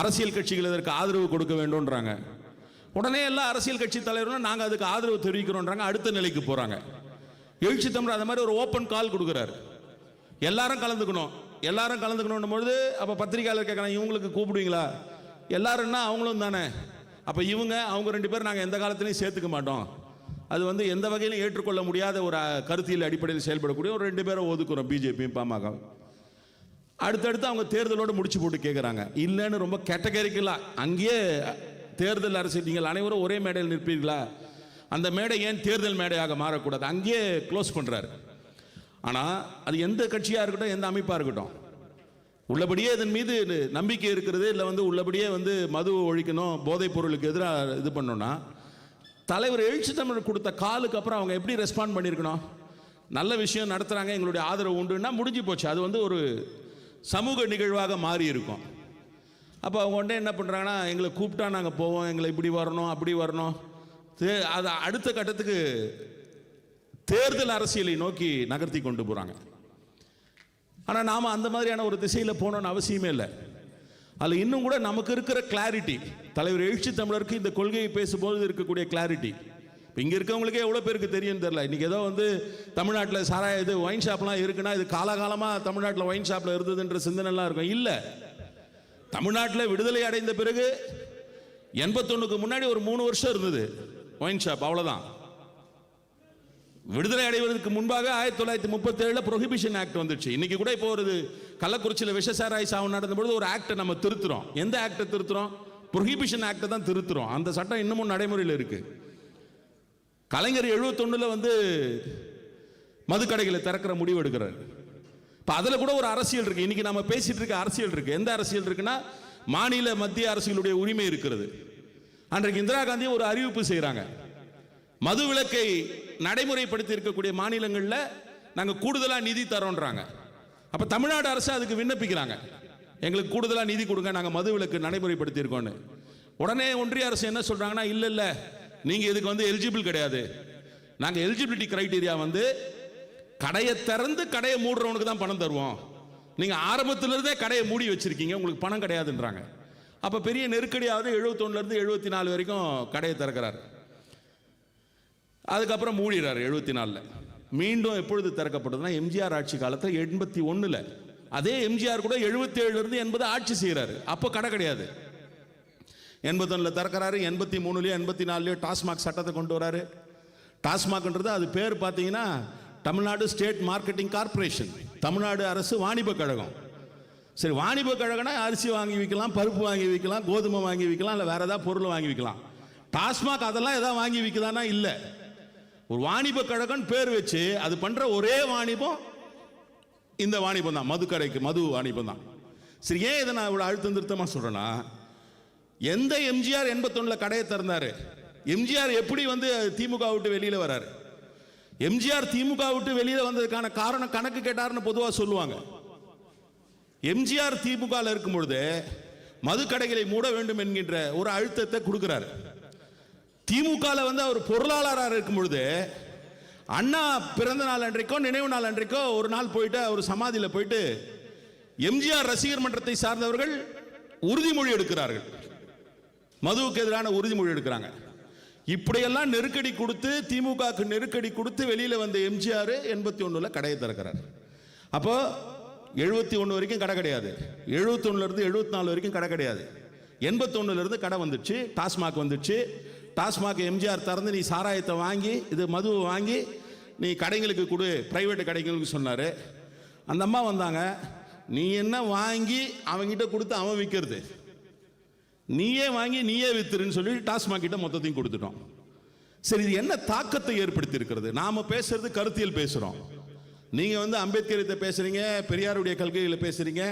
அரசியல் கட்சிகள் இதற்கு ஆதரவு கொடுக்க வேண்டும்ன்றாங்க. உடனே எல்லா அரசியல் கட்சி தலைவர்களும் நாங்கள் அதுக்கு ஆதரவு தெரிவிக்கிறோன்றாங்க. அடுத்த நிலைக்கு போகிறாங்க. எழுச்சி தமிழர் அந்த மாதிரி ஒரு ஓப்பன் கால் கொடுக்குறாரு, எல்லாரும் கலந்துக்கணும். எல்லாரும் கலந்துக்கணும் பொழுது அப்போ பத்திரிகையாளர் கேட்கலாம், இவங்களுக்கு கூப்பிடுவீங்களா? எல்லாருன்னா அவங்களும் தானே. அப்போ அவங்க 2 பேர் நாங்கள் எந்த காலத்திலையும் சேர்த்துக்க மாட்டோம். அது எந்த வகையிலும் ஏற்றுக்கொள்ள முடியாத ஒரு கருத்தியல் அடிப்படையில் செயல்படக்கூடிய ஒரு 2 பேரை ஒதுக்குறோம், பிஜேபியும் பாமக. அடுத்தடுத்து அவங்க தேர்தலோடு முடிச்சு போட்டு கேட்குறாங்க. இல்லைன்னு ரொம்ப கேட்டகரிக்கலாக அங்கேயே தேர்தல் அரசியல் நீங்கள் அனைவரும் ஒரே மேடையில் நிற்பீர்களா? அந்த மேடை ஏன் தேர்தல் மேடையாக மாறக்கூடாது? அங்கேயே க்ளோஸ் பண்ணுறாரு. ஆனால் அது எந்த கட்சியாக இருக்கட்டும், எந்த அமைப்பாக இருக்கட்டும், உள்ளபடியே இதன் மீது நம்பிக்கை இருக்கிறது இல்லை உள்ளபடியே மது ஒழிக்கணும், போதைப் பொருளுக்கு எதிராக இது பண்ணோன்னா தலைவர் எழுச்சி தமிழர் கொடுத்த காலுக்கு அப்புறம் அவங்க எப்படி ரெஸ்பாண்ட் பண்ணியிருக்கணும்? நல்ல விஷயம் நடத்துகிறாங்க, எங்களுடைய ஆதரவு உண்டுன்னா முடிஞ்சு போச்சு. அது ஒரு சமூக நிகழ்வாக மாறி இருக்கும். அப்போ அவங்க உடனே என்ன பண்ணுறாங்கன்னா, எங்களை கூப்பிட்டா நாங்கள் போவோம், எங்களை இப்படி வரணும் அப்படி வரணும். அது அடுத்த கட்டத்துக்கு தேர்தல் அரசியலை நோக்கி நகர்த்தி கொண்டு போகிறாங்க. ஆனால் நாம் அந்த மாதிரியான ஒரு திசையில் போகணுன்னு அவசியமே இல்லை. அதில் இன்னும் கூட நமக்கு இருக்கிற கிளாரிட்டி, தலைவர் எழுச்சி தமிழருக்கு இந்த கொள்கையை பேசும்போது இருக்கக்கூடிய கிளாரிட்டி இப்போ இங்கே இருக்கவங்களுக்கே எவ்வளோ பேருக்கு தெரியும் தெரியல. இன்றைக்கி ஏதோ தமிழ்நாட்டில் சாராய இது ஒயின் ஷாப்லாம் இருக்குன்னா இது காலகாலமாக தமிழ்நாட்டில் ஒயின் ஷாப்பில் இருந்ததுன்ற சிந்தனைலாம் இருக்கும். இல்லை, தமிழ்நாட்டில் விடுதலை அடைந்த பிறகு 81க்கு முன்னாடி ஒரு 3 வருஷம் இருந்தது ஒயின் ஷாப், அவ்வளோதான். விடுதலை அடைவதற்கு முன்பாக 1937 ப்ரொஹிபிஷன் ஆக்ட் வந்துச்சு. இன்னைக்கு கூட இப்போ ஒரு கள்ளக்குறிச்சியில் விஷசாராய் சாவு நடந்தபோது ஒரு ஆக்டை நம்ம திருத்துறோம். எந்த ஆக்டை திருத்துறோம்? ப்ரொஹிபிஷன் ஆக்டை தான் திருத்துறோம். அந்த சட்டம் இன்னமும் நடைமுறையில் இருக்கு. கலைஞர் 71 மதுக்கடைகளை திறக்கிற முடிவு எடுக்கிறார். இப்போ அதில் கூட ஒரு அரசியல் இருக்கு. இன்னைக்கு நம்ம பேசிட்டு இருக்க அரசியல் இருக்கு. எந்த அரசியல் இருக்குன்னா மாநில மத்திய அரசுகளுடைய உரிமை இருக்கிறது. அன்றைக்கு இந்திரா காந்தி ஒரு அறிவிப்பு செய்கிறாங்க, மது விலக்கை நடைமுறைப்படுத்தி இருக்கக்கூடிய மாநிலங்களில் நாங்கள் கூடுதலாக நிதி தரோன்றாங்க. அப்போ தமிழ்நாடு அரசு அதுக்கு விண்ணப்பிக்கிறாங்க, எங்களுக்கு கூடுதலாக நிதி கொடுங்க, நாங்கள் மது விலக்கு நடைமுறைப்படுத்தி இருக்கோன்னு. உடனே ஒன்றிய அரசு என்ன சொல்றாங்கன்னா, இல்லை இல்லை நீங்கள் இதுக்கு எலிஜிபிள் கிடையாது. நாங்கள் எலிஜிபிலிட்டி கிரைட்டீரியா கடையை திறந்து கடையை மூடுறவனுக்கு தான் பணம் தருவோம். நீங்கள் ஆரம்பத்திலிருந்தே கடையை மூடி வச்சிருக்கீங்க, உங்களுக்கு பணம் கிடையாதுன்றாங்க. அப்போ பெரிய நெருக்கடியாவது 71 74 வரைக்கும் கடையை திறக்கிறார். அதுக்கப்புறம் மூடிறாரு 74. மீண்டும் எப்பொழுது திறக்கப்பட்டதுன்னா எம்ஜிஆர் ஆட்சி காலத்தில் 81. அதே எம்ஜிஆர் கூட 77 80 ஆட்சி செய்கிறாரு. அப்போ கடை கிடையாது. 81 திறக்கிறாரு. 83 84 டாஸ்மாக் சட்டத்தை கொண்டு வராரு. டாஸ்மாக்ன்றது அது பேர் பார்த்தீங்கன்னா Tamil Nadu state marketing corporation, Tamil Nadu அரசு வாணிப கழகம். சரி, வாணிப கழகம்னா அரிசி வாங்கி விற்கலாம், பருப்பு வாங்கி விற்கலாம், கோதுமை வாங்கி விற்கலாம், இல்லை வேற ஏதாவது பொருள் வாங்கி விற்கலாம். டாஸ்மாக் அதெல்லாம் ஏதாவது வாங்கி விற்கலான்னா இல்லை. ஒரு வாணிப கழகம் பேர் வச்சு அது பண்ற ஒரே வாணிபம் இந்த வாணிபம் தான், மது கடைக்கு மது வாணிபம் தான். சரி, ஏன் இதை நான் இவ்வளோ அழுத்தம் திருத்தமாக சொல்றேன்னா, எந்த எம்ஜிஆர் 81 கடையை திறந்தாரு, எம்ஜிஆர் எப்படி வந்து திமுக விட்டு வெளியில வராரு? எம்ஜிஆர் திமுக விட்டு வெளியில வந்ததுக்கான காரணம் கணக்கு கேட்டாருன்னு பொதுவா சொல்லுவாங்க. எம்ஜிஆர் திமுக இருக்கும் பொழுது மதுக்கடைகளை மூட வேண்டும் என்கின்ற ஒரு அழுத்தத்தை கொடுக்கிறார். திமுக வந்து அவர் பொருளாளராக இருக்கும் பொழுது அண்ணா பிறந்த நாள் அன்றைக்கோ நினைவு நாள் அன்றைக்கோ ஒரு நாள் போயிட்டு அவர் சமாதியில் போயிட்டு எம்ஜிஆர் ரசிகர் மன்றத்தை சார்ந்தவர்கள் உறுதிமொழி எடுக்கிறார்கள். மதுவுக்கு எதிரான உறுதிமொழி எடுக்கிறாங்க. இப்படியெல்லாம் நெருக்கடி கொடுத்து திமுகவுக்கு நெருக்கடி கொடுத்து வெளியில வந்த எம்ஜிஆர் 81ல கடையை திறக்கிறார். அப்போ 71 வரைக்கும் கடை கிடையாது, 71ல இருந்து 74 வரைக்கும் கடை கிடையாது. 81ல இருந்து கடை வந்துச்சு, டாஸ்மாக் வந்துச்சு. டாஸ்மாக் எம்ஜிஆர் திறந்து நீ சாராயத்தை வாங்கி இது மதுவை வாங்கி நீ கடைங்களுக்கு கொடு, பிரைவேட் கடைங்களுக்கு சொன்னார். அந்த அம்மா வந்தாங்க, நீ என்ன வாங்கி அவங்கிட்ட கொடுத்து அவன் விற்கிறது, நீயே வாங்கி நீயே வித்துருன்னு சொல்லி டாஸ்மாக் கிட்ட மொத்தத்தையும் கொடுத்துட்டோம். சரி, இது என்ன தாக்கத்தை ஏற்படுத்தி இருக்கிறது? நாம பேசுறது கருத்தியல் பேசுறோம். நீங்க வந்து அம்பேத்கர் பேசுறீங்க, பெரியாருடைய கொள்கைகளை பேசுறீங்க.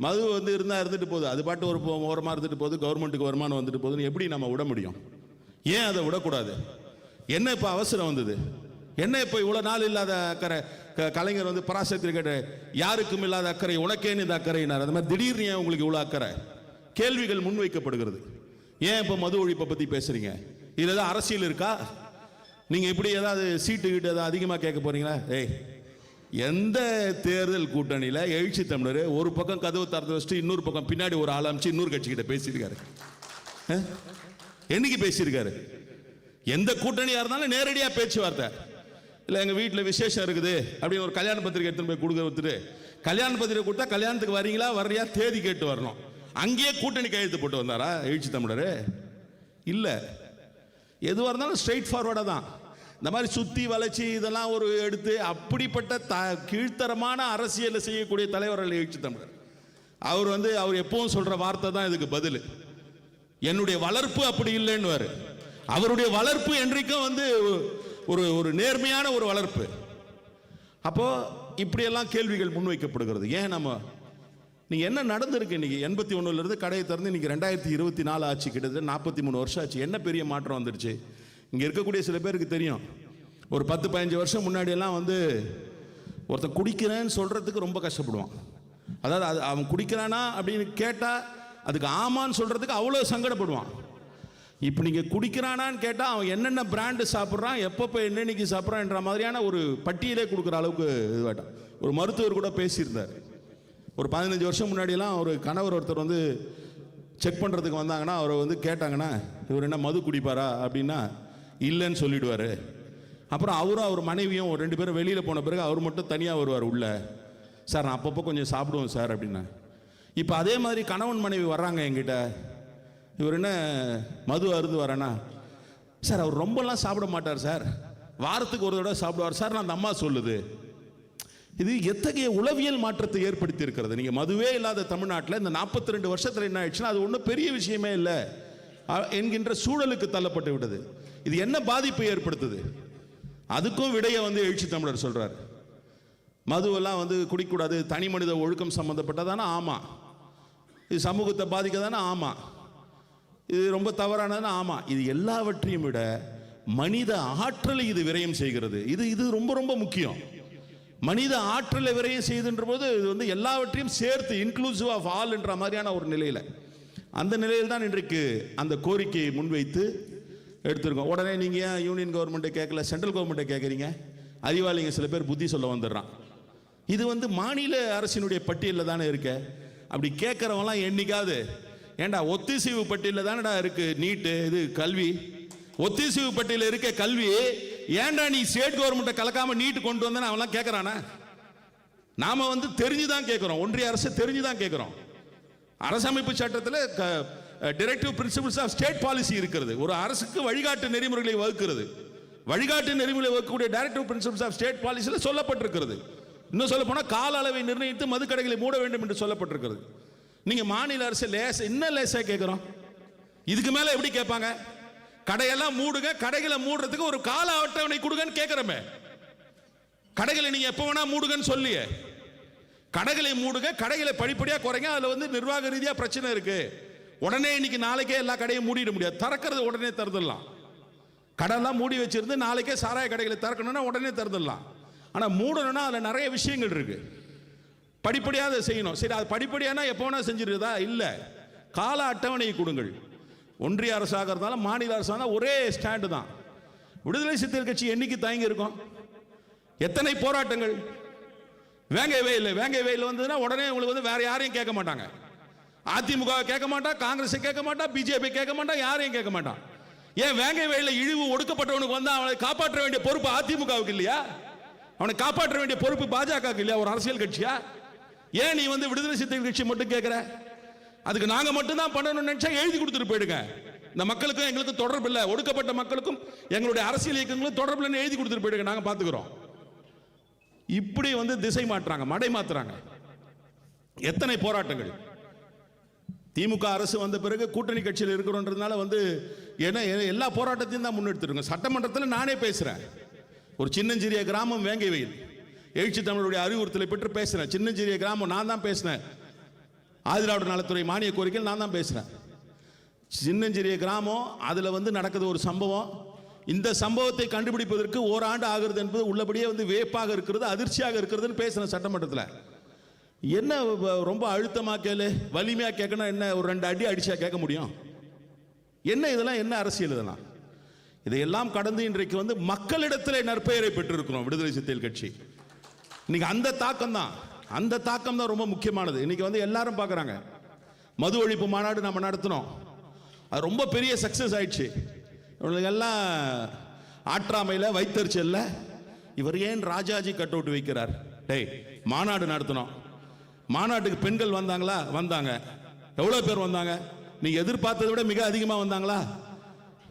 மது வந்து இருந்தா இருந்துட்டு போகுது, அது பாட்டு ஒரு ஓரமா இருந்துட்டு போகுது, கவர்மெண்ட்டுக்கு வருமானம் வந்துட்டு போகுதுன்னு எப்படி நம்ம விட முடியும்? ஏன் அதை விடக்கூடாது? என்ன இப்ப அவசரம் வந்தது? என்ன இப்ப இவ்வளவு நாள் இல்லாத அக்கறை? கலைஞர் வந்து பராசக்தி கேட்ட யாருக்கும் இல்லாத அக்கறை உனக்கேன்னு இந்த அக்கறையினார். அந்த மாதிரி திடீர்னு ஏன் உங்களுக்கு இவ்வளவு அக்கறை? கேள்விகள் முன்வைக்கப்படுகிறது. ஏன் இப்ப மது ஒழிப்பை பத்தி பேசுறீங்க? இதுல ஏதாவது அரசியல் இருக்கா? நீங்க இப்படி ஏதாவது சீட்டு கிட்ட ஏதாவது அதிகமா கேட்க போறீங்களா? எந்த தேர்தல் கூட்டணியில எழுச்சி தமிழர் ஒரு பக்கம் கதவு திறந்து வச்சுட்டு இன்னொரு பக்கம் பின்னாடி ஒரு ஆள் அமைச்சு இன்னொரு கட்சி கிட்ட பேசியிருக்காரு? என்னைக்கு பேசியிருக்காரு? எந்த கூட்டணியா இருந்தாலும் நேரடியா பேச்சுவார்த்தை இல்ல. எங்க வீட்டில் விசேஷம் இருக்குது அப்படின்னு ஒரு கல்யாண பத்திரிகை எடுத்துன்னு போய் கொடுத்துட்டு கல்யாண பத்திரிகை கொடுத்தா கல்யாணத்துக்கு வரீங்களா வர்றியா தேதி கேட்டு வரணும். அங்கேயே கூட்டணி கையெழுத்து போட்டு வந்தாரா எழுச்சி தமிழர்? இல்ல. எதுவாக இருந்தாலும் ஸ்ட்ரெயிட் ஃபார்வர்டா தான். இந்த மாதிரி சுத்தி வளைச்சி இதெல்லாம் ஒரு எடுத்து அப்படிப்பட்ட கீழ்த்தரமான அரசியலை செய்யக்கூடிய தலைவர்கள் எழுச்சி தமிழர். அவர் வந்து அவர் எப்பவும் சொல்ற வார்த்தை தான் இதுக்கு பதில். என்னுடைய வளர்ப்பு அப்படி இல்லைன்னு. அவருடைய வளர்ப்பு என்றைக்கும் வந்து ஒரு நேர்மையான ஒரு வளர்ப்பு. அப்போ இப்படியெல்லாம் கேள்விகள் முன்வைக்கப்படுகிறது. ஏன் நீங்க என்ன நடந்திருக்கு? இன்னைக்கு 81ல இருந்து கடையை திறந்து இன்னைக்கு 2024 ஆச்சு, கிட்டத்தட்ட 43 வருஷம் ஆச்சு. என்ன பெரிய மாற்றம் வந்துருச்சு? இங்க இருக்கக்கூடிய சில பேருக்கு தெரியும். ஒரு 10-15 வருஷம் முன்னாடி எல்லாம் வந்து ஒருத்தன் குடிக்கிறேன்னு சொல்றதுக்கு ரொம்ப கஷ்டப்படுவான். அதாவது அவன் குடிக்கிறானா அப்படின்னு கேட்டா அதுக்கு ஆமான்னு சொல்றதுக்கு அவ்வளவு சங்கடப்படுவான். இப்போ நீங்க குடிக்கிறானான்னு கேட்டா அவன் என்னென்ன பிராண்டு சாப்பிட்றான், எப்பப்போ என்னென்னைக்கு சாப்பிட்றான்ற மாதிரியான ஒரு பட்டியலே கொடுக்குற அளவுக்கு இது வேண்டாம். ஒரு மருத்துவர் கூட பேசியிருந்தார். ஒரு 15 வருஷம் முன்னாடியெல்லாம் ஒரு கணவர் ஒருத்தர் வந்து செக் பண்ணுறதுக்கு வந்தாங்கன்னா அவரை வந்து கேட்டாங்கன்னா இவர் என்ன மது குடிப்பாரா அப்படின்னா இல்லைன்னு சொல்லிடுவார். அப்புறம் அவரும் அவர் மனைவியும் 2 பேரும் வெளியில் போன பிறகு அவர் மட்டும் தனியாக வருவார் உள்ள. சார் நான் அப்பப்போ கொஞ்சம் சாப்பிடுவோம் சார் அப்படின்னா. இப்போ அதே மாதிரி கணவன் மனைவி வர்றாங்க என்கிட்ட, இவர் என்ன மது அருந்து வரேன்னா சார் அவர் ரொம்பலாம் சாப்பிட மாட்டார் சார், வாரத்துக்கு ஒரு தடவை சாப்பிடுவார் சார் நான் அந்த அம்மா சொல்லுது. இது எத்தகைய உளவியல் மாற்றத்தை ஏற்படுத்தி இருக்கிறது? நீங்க மதுவே இல்லாத தமிழ்நாட்டில் இந்த 42 வருஷத்துல என்ன ஆயிடுச்சுன்னா அது ஒன்றும் பெரிய விஷயமே இல்லை என்கின்ற சூழலுக்கு தள்ளப்பட்டு விட்டது. இது என்ன பாதிப்பை ஏற்படுத்துது? அதுக்கும் விடையை வந்து எழுச்சி தமிழர் சொல்றாரு. மதுவெல்லாம் வந்து குடிக்கூடாது, தனி மனித ஒழுக்கம் சம்பந்தப்பட்டதானா? ஆமா. இது சமூகத்தை பாதிக்கதானே? ஆமா. இது ரொம்ப தவறானதுன்னா? ஆமா. இது எல்லாவற்றையும் விட மனித ஆற்றலை இது விரயம் செய்கிறது. இது ரொம்ப ரொம்ப முக்கியம். மனித ஆற்றலை விரயம் செய்துன்ற போது இது வந்து எல்லாவற்றையும் சேர்த்து இன்க்ளூசிவ் ஆஃப் ஆல் என்ற மாதிரியான ஒரு நிலையில், அந்த நிலையில் தான் இன்றைக்கு அந்த கோரிக்கையை முன்வைத்து எடுத்திருக்கோம். உடனே நீங்க ஏன் யூனியன் கவர்மெண்ட்டை கேட்கல, சென்ட்ரல் கவர்மெண்ட்டை கேட்குறீங்க? அறிவாளிங்க சில பேர் புத்தி சொல்ல வந்துடுறான். இது வந்து மாநில அரசினுடைய பட்டியலில் தானே இருக்க. அப்படி கேட்குறவங்களாம் என்னைக்காவது ஏண்டா ஒத்திசைவு பட்டியலில் தானடா இருக்கு நீட்டு இது கல்வி, ஒத்திசைவு பட்டியலில் இருக்க கல்வி, ஏண்டா நீ ஸ்டேட் கவர்மெண்ட்டை கலக்காம நீட்டு கொண்டு வந்தேன்னு அவன்லாம் கேட்குறானா? நாம வந்து தெரிஞ்சுதான் கேட்குறோம், ஒன்றிய அரசு தெரிஞ்சுதான் கேட்குறோம். அரசமைப்பு சட்டத்தில் directive principles of state policy இருக்கிறது. ஒரு அரசுக்கு வழிகாட்டு நெறிமுறைகளை வகுக்கிறது. வழிகாட்டு நெறிமுறை வகுக்கக்கூடிய டைரக்டிவ் பிரின்சிபிள்ஸ் ஆஃப் ஸ்டேட் பாலிசியில் சொல்லப்பட்டிருக்கிறது. இன்னும் சொல்ல போனால் கால அளவை நிர்ணயித்து மதுக்கடைகளை மூட வேண்டும் என்று சொல்லப்பட்டிருக்கிறது. நீங்க மாநில அரசு லேசா கேட்கிறோம், இதுக்கு மேல எப்படி கேட்பாங்க? கடையெல்லாம் மூடுங்க, கடைகளை மூடுறதுக்கு ஒரு கால அட்டவணை கொடுங்கன்னு கேட்கிறோமே. கடைகளை நீங்க எப்ப வேணா மூடுங்கன்னு சொல்லியே, கடைகளை மூடுங்க, கடைகளை படிப்படியா குறைங்க. அதுல வந்து நிர்வாக ரீதியா பிரச்சனை இருக்கு. உடனே இன்னைக்கு நாளைக்கே எல்லா கடையும் மூடிட முடியாது. திறக்கிறது உடனே திறந்துடலாம். கடைலாம் மூடி வச்சிருந்து நாளைக்கே சாராய கடைகளை திறக்கணும்னா உடனே திறந்துடலாம். ஆனால் மூடணும்னா அதில் நிறைய விஷயங்கள் இருக்கு. படிப்படியாக அதை செய்யணும். சரி, அது படிப்படியானா எப்போ வேணா செஞ்சிருக்குதா? இல்லை, கால அட்டவணையை கொடுங்கள். ஒன்றிய அரசாக இருந்தாலும் மாநில அரசாக ஒரே ஸ்டாண்டு தான். விடுதலை சிறுத்தைகள் கட்சி என்னைக்கு தயங்கி இருக்கும்? எத்தனை போராட்டங்கள்! வேங்கை வெயில் வந்ததுன்னா உடனே உங்களுக்கு வந்து வேற யாரையும் கேட்க மாட்டாங்க. அதிமுக கேட்க மாட்டா, காங்கிரஸ் கேட்க மாட்டா, பிஜேபி கேட்க மாட்டா, யாரையும் கேட்க மாட்டான். ஏன் வேங்கை வெயில இழிவு ஒடுக்கப்பட்டவனுக்கு வந்து அவனை காப்பாற்ற வேண்டிய பொறுப்பு அதிமுகவுக்கு இல்லையா? அவனை காப்பாற்ற வேண்டிய பொறுப்பு பாஜகவுக்கு இல்லையா? ஒரு அரசியல் கட்சியா? ஏன் நீ வந்து விடுதலை சிறுத்தைகள் கட்சி மட்டும் கேட்கிற? அதுக்கு நாங்க மட்டும் தான் பண்ணணும்னு நினைச்சா எழுதி கொடுத்துட்டு போயிடுங்க. இந்த மக்களுக்கும் எங்களுக்கும் தொடர்பு இல்லை, ஒடுக்கப்பட்ட மக்களுக்கும் எங்களுடைய அரசியல் இயக்கங்களும் தொடர்பு இல்லைன்னு எழுதி கொடுத்துட்டு போயிடுங்க, நாங்க பாத்துக்கிறோம். இப்படி வந்து திசை மாற்றுறாங்க, மடை மாத்துறாங்க. எத்தனை போராட்டங்கள்! திமுக அரசு வந்த பிறகு கூட்டணி கட்சியில் இருக்கிறோன்றதுனால வந்து எல்லா போராட்டத்தையும் தான் முன்னெடுத்துருங்க. சட்டமன்றத்தில் நானே பேசுறேன். ஒரு சின்னஞ்சிறிய கிராமம் வேங்கை வெயில், எழுச்சி தமிழருடைய அறிவுறுத்தலை பெற்று பேசுறேன். சின்னஞ்சிறிய கிராமம், நான் தான் பேசினேன். ஆதிராவிட நலத்துறை மானிய கோரிக்கையில் நான் தான் பேசுறேன். சின்னஞ்சிறிய கிராமம், அதில் வந்து நடக்குது ஒரு சம்பவம். இந்த சம்பவத்தை கண்டுபிடிப்பதற்கு ஓராண்டு ஆகிறது என்பது உள்ளபடியே வந்து வியப்பாக இருக்கிறது, அதிர்ச்சியாக இருக்கிறதுன்னு பேசுறேன் சட்டமன்றத்தில். என்ன ரொம்ப அழுத்தமா கேளு, வலிமையா கேட்கணும், என்ன ஒரு 2 அடி அடிச்சா கேட்க முடியும்? என்ன இதெல்லாம் என்ன அரசியல்? இதெல்லாம் இதையெல்லாம் கடந்து இன்றைக்கு வந்து மக்களிடத்தில் நற்பெயரை பெற்றிருக்கிறோம் விடுதலை சிறுத்தைகள் கட்சி. இன்னைக்கு அந்த தாக்கம் தான் ரொம்ப முக்கியமானது. இன்னைக்கு வந்து எல்லாரும் பார்க்குறாங்க. மது ஒழிப்பு மாநாடு நம்ம நடத்தினோம், அது ரொம்ப பெரிய சக்சஸ் ஆயிடுச்சு. இவங்களுக்கெல்லாம் ஆற்றாமையில் வைத்தறிச்சல்ல இவர் ஏன் ராஜாஜி கட் அவுட் வைக்கிறார்? டேய், மாநாடு நடத்தினோம், மாநாட்டுக்கு பெண்கள் வந்தாங்களா? வந்தாங்க. எவ்வளோ பேர் வந்தாங்க? நீங்க எதிர்பார்த்ததை விட மிக அதிகமாக வந்தாங்களா?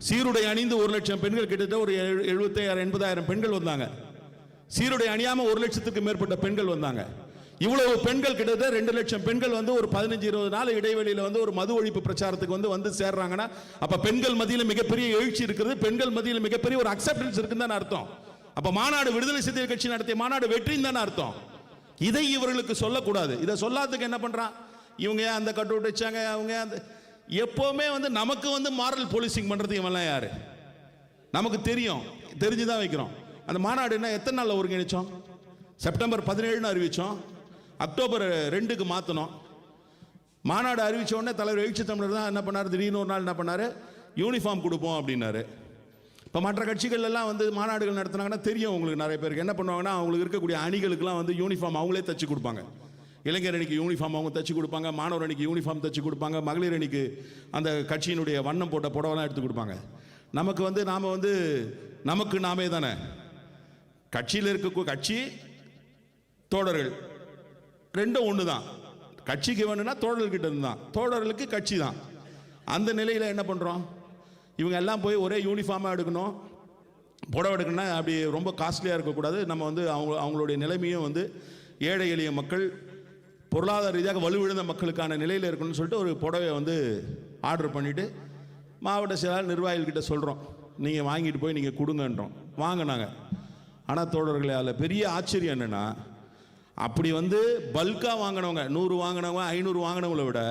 சீருடை அணிந்து 1 லட்சம் பெண்கள், கிட்டத்தட்ட ஒரு 75,000-80,000 பெண்கள் வந்தாங்க. சீருடை அணியாம 1 லட்சத்துக்கு மேற்பட்ட பெண்கள் வந்தாங்க. இவ்வளவு பெண்கள், கிட்டத்தட்ட 2 லட்சம் பெண்கள் வந்து ஒரு 15-20 நாள் இடைவெளியில் வந்து ஒரு மது ஒழிப்பு பிரச்சாரத்துக்கு வந்து சேர்றாங்கன்னா, அப்ப பெண்கள் மத்தியில் மிகப்பெரிய எழுச்சி இருக்கிறது, பெண்கள் மத்தியில் மிகப்பெரிய ஒரு அக்செப்டன்ஸ் இருக்குன்னு அர்த்தம். அப்ப மாநாடு, விடுதலை சிறுத்தைகள் கட்சி நடத்திய மாநாடு வெற்றின்னு தானே அர்த்தம். இதை இவர்களுக்கு சொல்லக்கூடாது. இதை சொல்லாததுக்கு என்ன பண்றான்? இவங்க அந்த கட் அவுட் வச்சாங்க, அவங்க அந்த எப்பவுமே வந்து நமக்கு வந்து மாரல் போலீசிங் பண்றது இவெல்லாம் யாரு? நமக்கு தெரிஞ்சுதான் வைக்கிறோம். அந்த மாநாடு என்ன எத்தனை நாள்ல ஒருங்கிணைச்சோம்? செப்டம்பர் 17 அறிவிச்சோம், அக்டோபர் 2க்கு மாத்தணும். மாநாடு அறிவிச்ச உடனே தலைவர் எழுச்சி தமிழர் தான் என்ன பண்ணாரு, திடீர்னு ஒரு நாள் என்ன பண்ணாரு, யூனிஃபார்ம் கொடுப்போம் அப்படின்னாரு. இப்போ மற்ற கட்சிகள் எல்லாம் வந்து மாநாடுகள் நடத்தினாங்கன்னா தெரியும் உங்களுக்கு, நிறைய பேருக்கு என்ன பண்ணுவாங்கன்னா, அவங்களுக்கு இருக்கக்கூடிய அணிகளுக்கெல்லாம் வந்து யூனிஃபார்ம் அவங்களே தச்சு கொடுப்பாங்க. இளைஞர் அணிக்கு யூனிஃபார்ம் அவங்க தச்சு கொடுப்பாங்க, மாணவர் அணிக்கு யூனிஃபார்ம் தச்சு கொடுப்பாங்க, மகளிர் அணிக்கு அந்த கட்சியினுடைய வண்ணம் போட்ட புடவெல்லாம் எடுத்து கொடுப்பாங்க. நமக்கு வந்து நாம வந்து நமக்கு நாமே தானே, கட்சியில் இருக்க கட்சி தோழர்கள் ரெண்டும் ஒன்று தான். கட்சிக்கு வேணும்னா தோழர்கிட்ட இருந்து தான், தோழர்களுக்கு கட்சி தான். அந்த நிலையில் என்ன பண்ணுறோம்? இவங்க எல்லாம் போய் ஒரே யூனிஃபார்மாக எடுக்கணும், புடவை எடுக்கணும்னா அப்படி ரொம்ப காஸ்ட்லியாக இருக்கக்கூடாது. நம்ம வந்து அவங்களுடைய நிலைமையும் வந்து ஏழை எளிய மக்கள், பொருளாதார ரீதியாக வலுவிழந்த மக்களுக்கான நிலையில் இருக்கணும்னு சொல்லிட்டு ஒரு புடவையை வந்து ஆர்டர் பண்ணிவிட்டு மாவட்ட செயலாளர் நிர்வாகிகள்கிட்ட சொல்கிறோம், நீங்கள் வாங்கிட்டு போய் நீங்கள் கொடுங்கன்றோம். வாங்கினாங்க. ஆனால் தோழர்களே, அதில் பெரிய ஆச்சரியம் என்னென்னா, அப்படி வந்து பல்காக வாங்கினவங்க, 100 வாங்கினவங்க, 500 வாங்கினவங்களை விட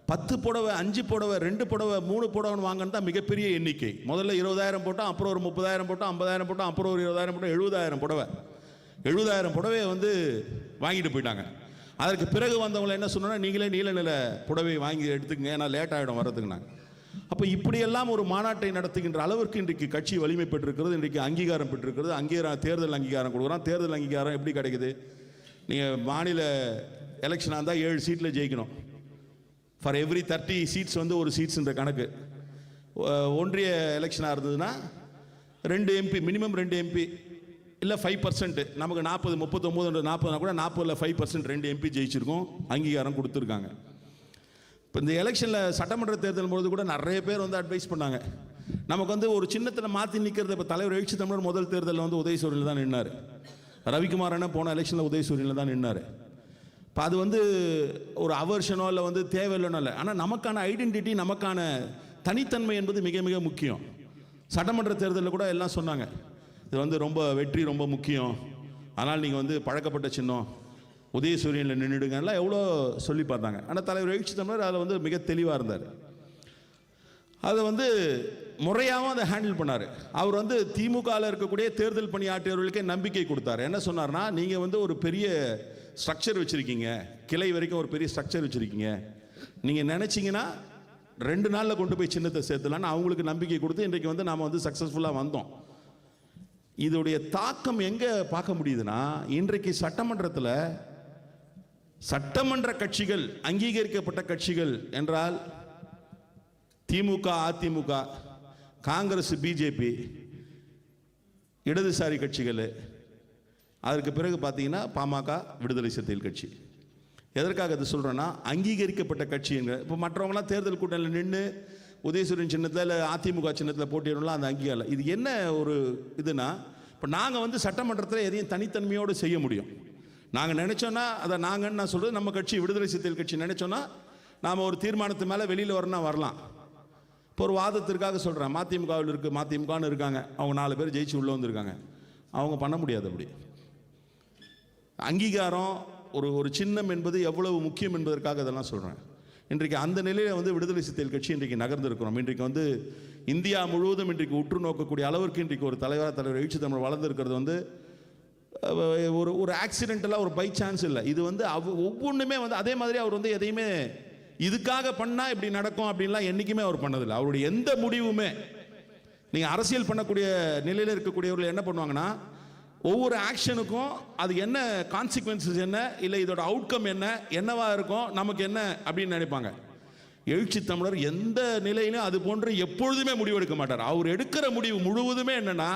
10 புடவை, 5 புடவை, 2 புடவை, 3 புடவைன்னு வாங்கினது தான் மிகப்பெரிய எண்ணிக்கை. முதல்ல 20,000 போட்டோம், அப்புறம் ஒரு 30,000 போட்டோம், 50,000 போட்டோம், அப்புறம் ஒரு 20,000 போட்டோம், 70,000 புடவை. 70,000 புடவையை வந்து வாங்கிட்டு போயிட்டாங்க. அதற்கு பிறகு வந்தவங்களை என்ன சொன்னோன்னா, நீங்களே நீல நில புடவை வாங்கி எடுத்துக்கங்க, ஏன்னா லேட் ஆகிடும் வரதுக்குனாங்க. அப்போ இப்படியெல்லாம் ஒரு மாநாட்டை நடத்துகின்ற அளவிற்கு இன்றைக்கு கட்சி வலிமை பெற்றிருக்கிறது, இன்றைக்கு அங்கீகாரம் பெற்றிருக்கிறது. தேர்தல் அங்கீகாரம் கொடுக்குறோம். தேர்தல் அங்கீகாரம் எப்படி கிடைக்குது? நீங்கள் மாநில எலெக்ஷனாக இருந்தால் 7 சீட்டில் ஜெயிக்கணும். ஃபார் எவ்ரி 30 சீட்ஸ் வந்து ஒரு சீட்ஸ்ன்ற கணக்கு. ஒன்றிய எலெக்ஷனாக இருந்ததுன்னா 2 MP, மினிமம் 2 MP, இல்லை 5%. நமக்கு 40, 39, 40 கூட 40 5% 2 MP ஜெயிச்சிருக்கோம், அங்கீகாரம் கொடுத்துருக்காங்க. இப்போ இந்த எலெக்ஷனில் சட்டமன்ற தேர்தல் பொழுது கூட நிறைய பேர் வந்து அட்வைஸ் பண்ணாங்க, நமக்கு வந்து ஒரு சின்னத்தில் மாற்றி நிற்கிறது. இப்போ தலைவர் எழுச்சி தமிழர் முதல் தேர்தலில் வந்து உதயசூரியனில் தான் நின்னார். ரவிக்குமார் அண்ணா போன எலெக்ஷனில் உதயசூரியனில் தான் நின்னார். இப்போ அது வந்து ஒரு அவர்ஷனோ இல்லை வந்து தேவையில்லைனோ இல்லை, ஆனால் நமக்கான ஐடென்டிட்டி, நமக்கான தனித்தன்மை என்பது மிக மிக முக்கியம். சட்டமன்ற தேர்தலில் கூட எல்லாம் சொன்னாங்க, இது வந்து ரொம்ப வெற்றி ரொம்ப முக்கியம், ஆனால் நீங்கள் வந்து பழக்கப்பட்ட சின்னம் உதயசூரியனில் நின்றுடுங்கலாம் எவ்வளோ சொல்லி பார்த்தாங்க. ஆனால் தலைவர் எழுச்சி தமிழர் அதில் வந்து மிக தெளிவாக இருந்தார். அதை வந்து முறையாகவும் அதை ஹேண்டில் பண்ணார். அவர் வந்து திமுகவில் இருக்கக்கூடிய தேர்தல் பணியாற்றியவர்களுக்கே நம்பிக்கை கொடுத்தார். என்ன சொன்னார்னா, நீங்கள் வந்து ஒரு பெரிய ஸ்ட்ரக்சர் வச்சுருக்கீங்க, கிளை வரைக்கும் ஒரு பெரிய ஸ்ட்ரக்சர் வச்சுருக்கீங்க, நீங்கள் நினச்சிங்கன்னா 2 நாளில் கொண்டு போய் சின்னத்தை சேர்த்துலான்னு அவங்களுக்கு நம்பிக்கை கொடுத்து இன்றைக்கு வந்து நாம் வந்து சக்ஸஸ்ஃபுல்லாக வந்தோம். இதோடைய தாக்கம் எங்கே பார்க்க முடியுதுன்னா, இன்றைக்கு சட்டமன்றத்தில் சட்டமன்ற கட்சிகள், அங்கீகரிக்கப்பட்ட கட்சிகள் என்றால் திமுக, அதிமுக, காங்கிரஸ், பிஜேபி, இடதுசாரி கட்சிகள், அதற்கு பிறகு பார்த்தீங்கன்னா பாமக, விடுதலை சிறுத்தைகள் கட்சி. எதற்காக அதை சொல்கிறேன்னா, அங்கீகரிக்கப்பட்ட கட்சிங்க. இப்போ மற்றவங்களாம் தேர்தல் கூட்டணியில் நின்று உதயசூரியன் சின்னத்தில் இல்லை அதிமுக சின்னத்தில் போட்டியிடலாம், அந்த அங்கீகாரம். இது என்ன ஒரு இதுனா, இப்போ நாங்கள் வந்து சட்டமன்றத்தில் எதையும் தனித்தன்மையோடு செய்ய முடியும். நாங்கள் நினச்சோன்னா, அதை நாங்கன்னு நான் சொல்கிறது நம்ம கட்சி விடுதலை சிறுத்தைகள் கட்சி நினச்சோன்னா நாம் ஒரு தீர்மானத்து மேலே வெளியில் வரணும்னா வரலாம். இப்போ ஒரு வாதத்திற்காக சொல்கிறேன், மதிமுகவில் இருக்குது, மதிமுகன்னு இருக்காங்க, அவங்க 4 பேர் ஜெயிச்சு உள்ளே வந்திருக்காங்க, அவங்க பண்ண முடியாது. அப்படி அங்கீகாரம் ஒரு சின்னம் என்பது எவ்வளவு முக்கியம் என்பதற்காக இதெல்லாம் சொல்கிறேன். இன்றைக்கு அந்த நிலையில் வந்து விடுதலை சிறுத்தைகள் கட்சி இன்றைக்கு நகர்ந்திருக்கிறோம். இன்றைக்கு வந்து இந்தியா முழுவதும் இன்றைக்கு உற்று நோக்கக்கூடிய அளவிற்கு இன்றைக்கு ஒரு தலைவர் எழுச்சி தமிழர் வளர்ந்துருக்கிறது வந்து ஒரு ஆக்சிடென்டலாக, ஒரு பை சான்ஸ் இல்லை. இது வந்து ஒவ்வொன்றுமே வந்து அதே மாதிரி அவர் வந்து எதையுமே இதுக்காக பண்ணால் இப்படி நடக்கும் அப்படின்லாம் என்றைக்குமே அவர் பண்ணதில்லை. அவருடைய எந்த முடிவுமே, நீங்கள் அரசியல் பண்ணக்கூடிய நிலையில் இருக்கக்கூடியவர்கள் என்ன பண்ணுவாங்கன்னா, ஒவ்வொரு ஆக்ஷனுக்கும் அது என்ன கான்சிக்வன்சஸ் என்ன, இல்லை இதோட அவுட்கம் என்னவா இருக்கும், நமக்கு என்ன அப்படின்னு நினைப்பாங்க. எழுச்சி தமிழர் எந்த நிலையிலும் அது போன்று எப்பொழுதுமே முடிவெடுக்க மாட்டார். அவர் எடுக்கிற முடிவு முழுவதுமே என்னன்னா,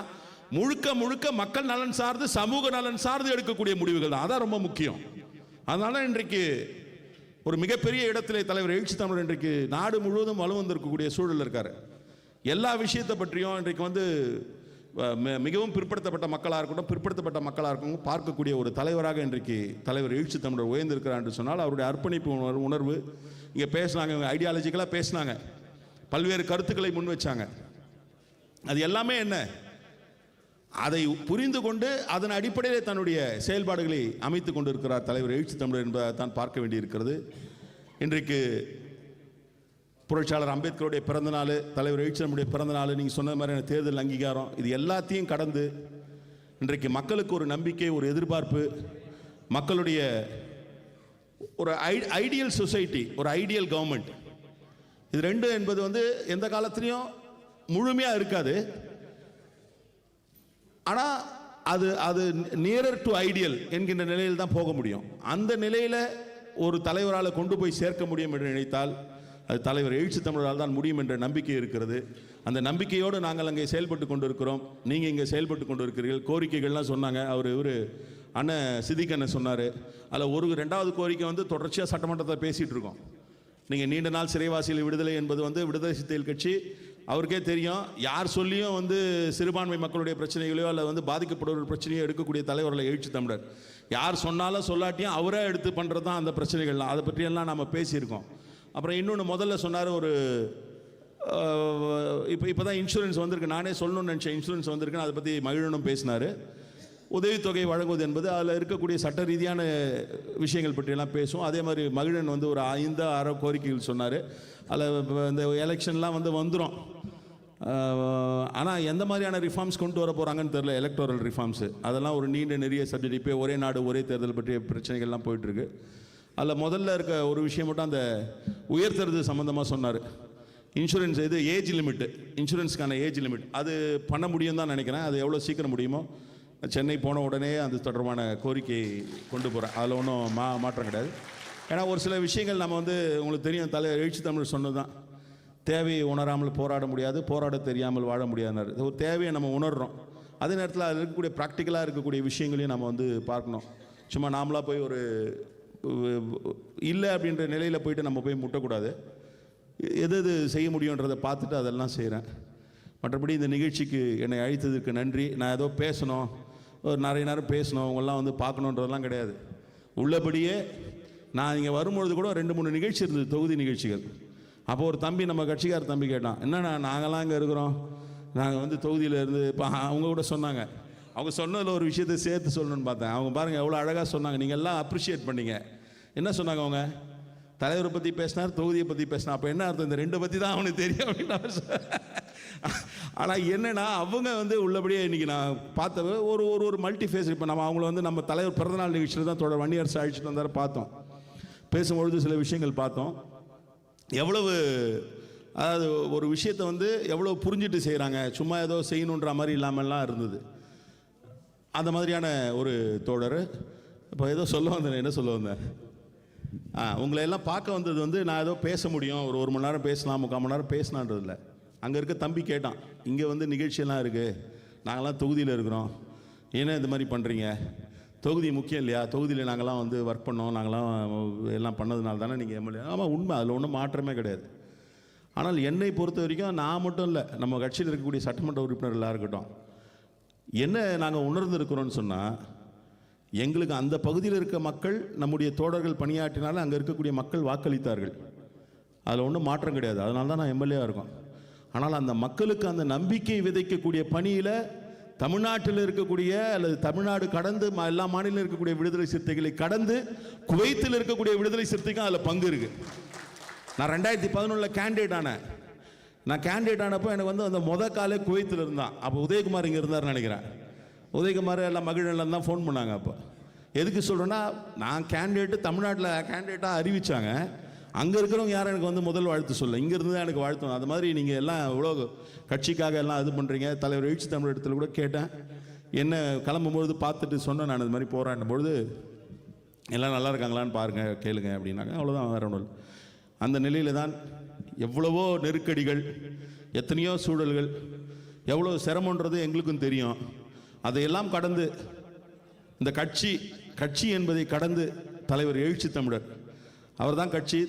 முழுக்க முழுக்க மக்கள் நலன் சார்ந்து, சமூக நலன் சார்ந்து எடுக்கக்கூடிய முடிவுகள் தான். அதான் ரொம்ப முக்கியம். அதனால இன்றைக்கு ஒரு மிகப்பெரிய இடத்திலே தலைவர் எழுச்சி தமிழர் இன்றைக்கு நாடு முழுவதும் வலுவந்திருக்கக்கூடிய சூழல் இருக்காரு. எல்லா விஷயத்தை பற்றியும் இன்றைக்கு வந்து மிகவும் பிற்படுத்தப்பட்ட மக்களாக இருக்கட்டும், பிற்படுத்தப்பட்ட மக்களாக இருக்கட்டும் பார்க்கக்கூடிய ஒரு தலைவராக இன்றைக்கு தலைவர் எழுச்சி தமிழர் உயர்ந்திருக்கிறார் என்று சொன்னால் அவருடைய அர்ப்பணிப்பு உணர்வு. இங்கே பேசினாங்க, இவங்க ஐடியாலஜிக்கலாக பேசினாங்க, பல்வேறு கருத்துக்களை முன் வச்சாங்க. அது எல்லாமே என்ன, அதை புரிந்து கொண்டு அதன் அடிப்படையில் தன்னுடைய செயல்பாடுகளை அமைத்து கொண்டிருக்கிறார் தலைவர் எழுச்சி தமிழர் என்பதை தான் பார்க்க வேண்டியிருக்கிறது. இன்றைக்கு புரட்சியாளர் அம்பேத்கருடைய பிறந்த நாள், தலைவர் எழுச்சி தமிழுடைய பிறந்த நாள், நீங்கள் சொன்ன மாதிரியான தேர்தல் அங்கீகாரம், இது எல்லாத்தையும் கடந்து இன்றைக்கு மக்களுக்கு ஒரு நம்பிக்கை, ஒரு எதிர்பார்ப்பு, மக்களுடைய ஒரு ஐடியல் சொசைட்டி, ஒரு ஐடியல் கவர்மெண்ட், இது ரெண்டு என்பது வந்து எந்த காலத்திலையும் முழுமையாக இருக்காது. ஆனால் அது நியரர் டு ஐடியல் என்கின்ற நிலையில் தான் போக முடியும். அந்த நிலையில் ஒரு தலைவரால் கொண்டு போய் சேர்க்க முடியும் என்று நினைத்தால் அது தலைவர் எழுச்சி தமிழரால் தான் முடியும் என்ற நம்பிக்கை இருக்கிறது. அந்த நம்பிக்கையோடு நாங்கள் அங்கே செயல்பட்டு கொண்டு இருக்கிறோம். நீங்கள் இங்கே செயல்பட்டு கொண்டு இருக்கிறீர்கள். கோரிக்கைகள்லாம் சொன்னாங்க, இவர் அண்ணன் சித்திக் அண்ணன் சொன்னார். அதில் 2வது கோரிக்கை வந்து தொடர்ச்சியாக சட்டமன்றத்தை பேசிகிட்டு இருக்கோம். நீங்கள் நீண்ட நாள் சிறைவாசிகள் விடுதலை என்பது வந்து விடுதலை சிறுத்தைகள் கட்சி அவருக்கே தெரியும். யார் சொல்லியும் வந்து சிறுபான்மை மக்களுடைய பிரச்சனைகளையோ அல்ல வந்து பாதிக்கப்படுற பிரச்சனையோ எடுக்கக்கூடிய தலைவர்கள் எழுச்சி தமிழர். யார் சொன்னாலும் சொல்லாட்டியும் அவரே எடுத்து பண்ணுறது தான் அந்த பிரச்சனைகள்லாம். அதை பற்றியெல்லாம் நம்ம பேசியிருக்கோம். அப்புறம் இன்னொன்று முதல்ல சொன்னார், இப்போ தான் இன்சூரன்ஸ் வந்திருக்கு, நானே சொல்லணும்னு நினச்சேன், இன்சூரன்ஸ் வந்திருக்குன்னு அதை பற்றி மகிழனும் பேசினார். உதவித்தொகை வழங்குவது என்பது அதில் இருக்கக்கூடிய சட்ட ரீதியான விஷயங்கள் பற்றியெல்லாம் பேசும். அதே மாதிரி மகிழன் வந்து ஒரு 5-6 கோரிக்கைகள் சொன்னார். அதில் இந்த எலெக்ஷன்லாம் வந்துடும். ஆனால் எந்த மாதிரியான ரிஃபார்ம்ஸ் கொண்டு வர போகிறாங்கன்னு தெரில, எலக்டோரல் ரிஃபார்ம்ஸு, அதெல்லாம் ஒரு நீண்ட நிறைய சப்ஜெக்ட். இப்போ ஒரே நாடு ஒரே தேர்தல் பற்றிய பிரச்சனைகள்லாம் போயிட்டுருக்கு. அதில் முதல்ல இருக்க ஒரு விஷயம் மட்டும் அந்த உயர்த்துறது சம்மந்தமாக சொன்னார். இன்சூரன்ஸ் இது ஏஜ் லிமிட்டு, இன்சூரன்ஸுக்கான ஏஜ் லிமிட் அது பண்ண முடியும் தான் நினைக்கிறேன். அது எவ்வளோ சீக்கிரம் முடியுமோ, சென்னை போன உடனே அது தொடர்பான கோரிக்கை கொண்டு போகிறேன். அதில் ஒன்றும் மாற்றம் கிடையாது. ஏன்னா ஒரு சில விஷயங்கள் நம்ம வந்து உங்களுக்கு தெரியும், எழுச்சி தமிழ் சொன்னது தான், தேவையை உணராமல் போராட முடியாது, போராட தெரியாமல் வாழ முடியாதுனாரு. ஒரு தேவையை நம்ம உணர்கிறோம், அதே நேரத்தில் அதில் இருக்கக்கூடிய ப்ராக்டிக்கலாக இருக்கக்கூடிய விஷயங்களையும் நம்ம வந்து பார்க்கணும். சும்மா நாமளாக போய் ஒரு இல்லை அப்படின்ற நிலையில் போயிட்டு நம்ம போய் முட்டக்கூடாது. எது செய்ய முடியுன்றதை பார்த்துட்டு அதெல்லாம் செய்கிறேன். மற்றபடி இந்த நிகழ்ச்சிக்கு என்னை அழைத்ததுக்கு நன்றி. நான் ஏதோ பேசணும், ஒரு நிறைய நேரம் பேசணும், அவங்கெல்லாம் வந்து பார்க்கணுன்றதெல்லாம் கிடையாது. உள்ளபடியே நான் இங்கே வரும்பொழுது கூட 2-3 நிகழ்ச்சி இருந்தது, தொகுதி நிகழ்ச்சிகள். அப்போ ஒரு தம்பி, நம்ம கட்சிக்கார தம்பி கேட்டான், என்னண்ணா நாங்களாம் இங்கே இருக்கிறோம், நாங்கள் வந்து தொகுதியில் இருந்து இப்போ அவங்க கூட சொன்னாங்க. அவங்க சொன்னதில் ஒரு விஷயத்தை சேர்த்து சொல்லணும்னு பார்த்தேன். அவங்க பாருங்கள் எவ்வளோ அழகாக சொன்னாங்க, நீங்கள் எல்லாம் அப்ரிஷியேட் பண்ணீங்க. என்ன சொன்னாங்க அவங்க? தலைவரை பற்றி பேசினார், தொகுதியை பற்றி பேசினார். அப்போ என்ன அர்த்தம்? இந்த 2 பற்றி தான் அவனுக்கு தெரியும் அப்படின்னு ஆனால் என்னென்னா அவங்க வந்து உள்ளபடியே இன்றைக்கி நான் பார்த்த ஒரு மல்டி ஃபேஸ். இப்போ நம்ம அவங்கள வந்து நம்ம தலைவர் பிறந்தநாள் நிகழ்ச்சியில் தான் தொடர் வன்னியரசு அழைச்சிட்டு வந்தார், பார்த்தோம். பேசும்பொழுது சில விஷயங்கள் பார்த்தோம். எவ்வளவு அதாவது ஒரு விஷயத்தை வந்து எவ்வளோ புரிஞ்சுட்டு செய்கிறாங்க, சும்மா ஏதோ செய்யணுன்ற மாதிரி இல்லாமல்லாம் இருந்தது. அந்த மாதிரியான ஒரு தோழர். இப்போ ஏதோ சொல்ல வந்தேன், என்ன சொல்ல வந்தேன்? உங்களை எல்லாம் பார்க்க வந்தது வந்து நான் ஏதோ பேச முடியும், ஒரு மணி நேரம் பேசலாம், 3/4 மணி நேரம் பேசலான்றதில்ல. அங்கே இருக்க தம்பி கேட்டான், இங்கே வந்து நிகழ்ச்சியெல்லாம் இருக்குது, நாங்களாம் தொகுதியில் இருக்கிறோம், ஏன்னா இந்த மாதிரி பண்ணுறீங்க? தொகுதி முக்கியம் இல்லையா? தொகுதியில் நாங்களாம் வந்து ஒர்க் பண்ணோம், நாங்களாம் எல்லாம் பண்ணதுனால தானே நீங்கள் எம்எல்ஏ. ஆமாம், உண்மை, அதில் ஒன்றும் மாற்றமே கிடையாது. ஆனால் என்னை பொறுத்த வரைக்கும் நான் மட்டும் இல்லை, நம்ம கட்சியில் இருக்கக்கூடிய சட்டமன்ற உறுப்பினர்களாக இருக்கட்டும், என்ன நாங்கள் உணர்ந்திருக்கிறோன்னு சொன்னால், எங்களுக்கு அந்த பகுதியில் இருக்க மக்கள், நம்முடைய தோழர்கள் பணியாற்றினாலும் அங்கே இருக்கக்கூடிய மக்கள் வாக்களித்தார்கள். அதில் ஒன்றும் மாற்றம் கிடையாது. அதனால தான் நான் எம்எல்ஏவாக இருக்கோம். ஆனால் அந்த மக்களுக்கு அந்த நம்பிக்கை விதைக்கக்கூடிய பணியில் தமிழ்நாட்டில் இருக்கக்கூடிய அல்லது தமிழ்நாடு கடந்து எல்லா மாநிலம் இருக்கக்கூடிய விடுதலை சிறுத்தைகளை கடந்து குவைத்தில் இருக்கக்கூடிய விடுதலை சிறுத்தைக்கும் அதில் பங்கு இருக்குது. நான் 2011 கேண்டிடேட் ஆனேன். நான் கேண்டிடேட் ஆனப்போ எனக்கு வந்து அந்த காலே குவைத்தில் இருந்தான். அப்போ உதயகுமார் இங்கே இருந்தார்னு நினைக்கிறேன். உதயகுமார் எல்லாம் மகிழ்நிலம் தான் ஃபோன் பண்ணாங்க. அப்போ எதுக்கு சொல்கிறேன்னா, நான் கேண்டிடேட்டு தமிழ்நாட்டில் கேண்டிடேட்டாக அறிவித்தாங்க. அங்கே இருக்கிறவங்க யாரும் எனக்கு வந்து முதல் வாழ்த்து சொல்ல, இங்கேருந்து தான் எனக்கு வாழ்த்தணும். அது மாதிரி நீங்கள் எல்லாம் இவ்வளோ கட்சிக்காக எல்லாம் இது பண்ணுறீங்க. தலைவர் எழுச்சி தமிழ் இடத்துல கூட கேட்டேன், என்ன கிளம்பும்பொழுது பார்த்துட்டு சொன்னேன், நான் இது மாதிரி போகிறேன் பொழுது எல்லாம் நல்லா இருக்காங்களான்னு பாருங்கள், கேளுங்க அப்படின்னாங்க. அவ்வளோதான், வேற ஒன்றும் இல்லை. அந்த நிலையில் தான் எவ்வளவோ நெருக்கடிகள், எத்தனையோ சூழல்கள், எவ்வளோ சிரமன்றது எங்களுக்கும் தெரியும். அதையெல்லாம் கடந்து இந்த கட்சி என்பதை கடந்து தலைவர் எழுச்சி தமிழர், அவர் தான் கட்சி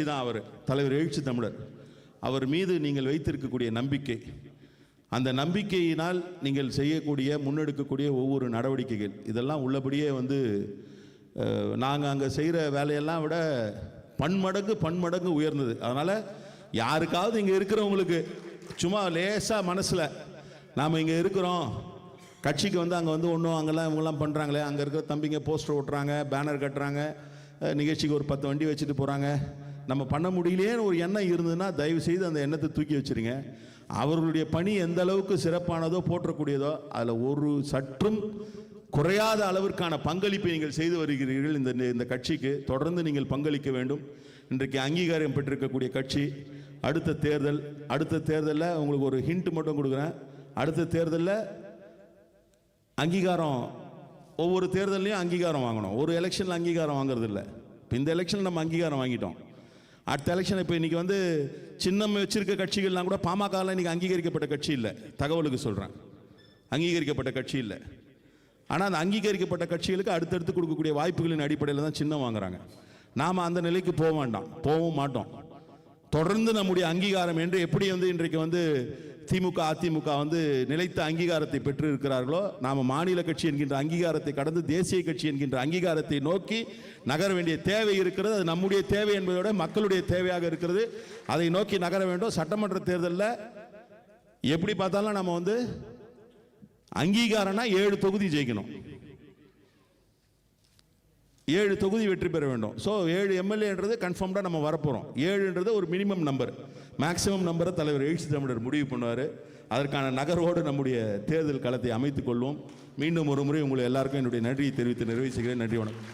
தான் அவர், தலைவர் எழுச்சி தமிழர், அவர் மீது நீங்கள் வைத்திருக்கக்கூடிய நம்பிக்கை, அந்த நம்பிக்கையினால் நீங்கள் செய்யக்கூடிய முன்னெடுக்கக்கூடிய ஒவ்வொரு நடவடிக்கைகள், இதெல்லாம் உள்ளபடியே வந்து நாங்கள் அங்கே செய்கிற வேலையெல்லாம் விட பன்மடங்கு உயர்ந்தது. அதனால் யாருக்காவது இங்கே இருக்கிறவங்களுக்கு சும்மா லேசாக மனசில் நாம் இங்கே இருக்கிறோம், கட்சிக்கு வந்து அங்கே வந்து ஒன்றும் அங்கெல்லாம் இவங்கெல்லாம் பண்ணுறாங்களே, அங்கே இருக்கிற தம்பிங்க போஸ்டர் ஓட்டுறாங்க, பேனர் கட்டுறாங்க, நிகழ்ச்சிக்கு ஒரு 10 வண்டி வச்சுட்டு போகிறாங்க, நம்ம பண்ண முடியலையேன்னு ஒரு எண்ணம் இருந்ததுன்னா தயவு செய்து அந்த எண்ணத்தை தூக்கி வச்சுருங்க. அவர்களுடைய பணி எந்த அளவுக்கு சிறப்பானதோ போற்றக்கூடியதோ அதில் ஒரு சற்றும் குறையாத அளவிற்கான பங்களிப்பை நீங்கள் செய்து வருகிறீர்கள். இந்த கட்சிக்கு தொடர்ந்து நீங்கள் பங்களிக்க வேண்டும். இன்றைக்கு அங்கீகாரம் பெற்றிருக்கக்கூடிய கட்சி, அடுத்த தேர்தலில் உங்களுக்கு ஒரு ஹிண்ட் மட்டும் கொடுக்குறேன். அடுத்த தேர்தலில் அங்கீகாரம், ஒவ்வொரு தேர்தலையும் அங்கீகாரம் வாங்கணும். ஒரு எலெக்ஷனில் அங்கீகாரம் வாங்குறது இல்லை. இப்போ இந்த எலெக்ஷனில் நம்ம அங்கீகாரம் வாங்கிட்டோம். அடுத்த எலெக்ஷன் இப்போ இன்றைக்கி வந்து சின்னம் வச்சிருக்க கட்சிகள்லாம் கூட பாமகலாம் இன்றைக்கி அங்கீகரிக்கப்பட்ட கட்சி இல்லை, தகவலுக்கு சொல்கிறேன், அங்கீகரிக்கப்பட்ட கட்சி இல்லை. ஆனால் அந்த அங்கீகரிக்கப்பட்ட கட்சிகளுக்கு அடுத்தடுத்து கொடுக்கக்கூடிய வாய்ப்புகளின் அடிப்படையில் தான் சின்னம் வாங்குறாங்க. நாம் அந்த நிலைக்கு போக வேண்டாம், போகவும் மாட்டோம். தொடர்ந்து நம்முடைய அங்கீகாரம் என்று எப்படி வந்து இன்றைக்கு வந்து திமுக அதிமுக வந்து நிலைத்த அங்கீகாரத்தை பெற்று இருக்கிறார்களோ, நாம் மாநில கட்சி என்கின்ற அங்கீகாரத்தை கடந்து தேசிய கட்சி என்கின்ற அங்கீகாரத்தை நோக்கி நகர வேண்டிய தேவை இருக்கிறது. அது நம்முடைய தேவை என்பதோட மக்களுடைய தேவையாக இருக்கிறது. அதை நோக்கி நகர வேண்டும். சட்டமன்ற தேர்தலில் எப்படி பார்த்தாலும் நம்ம வந்து அங்கீகாரம்னா 7 தொகுதி ஜெயிக்கணும், 7 தொகுதி வெற்றி பெற வேண்டும். ஸோ 7 எம்எல்ஏன்றது கன்ஃபார்ம்டாக நம்ம வரப்போகிறோம். 7ன்றது ஒரு மினிமம் நம்பர், மேக்ஸிமம் நம்பரை தலைவர் எழுச்சி தமிழர் முடிவு பண்ணுவார். அதற்கான நகர்வோடு நம்முடைய தேர்தல் களத்தை அமைத்துக் கொள்வோம். மீண்டும் ஒரு முறை உங்களை எல்லாருக்கும் என்னுடைய நன்றியை தெரிவித்து நிறைவு செய்கிறேன். நன்றி, வணக்கம்.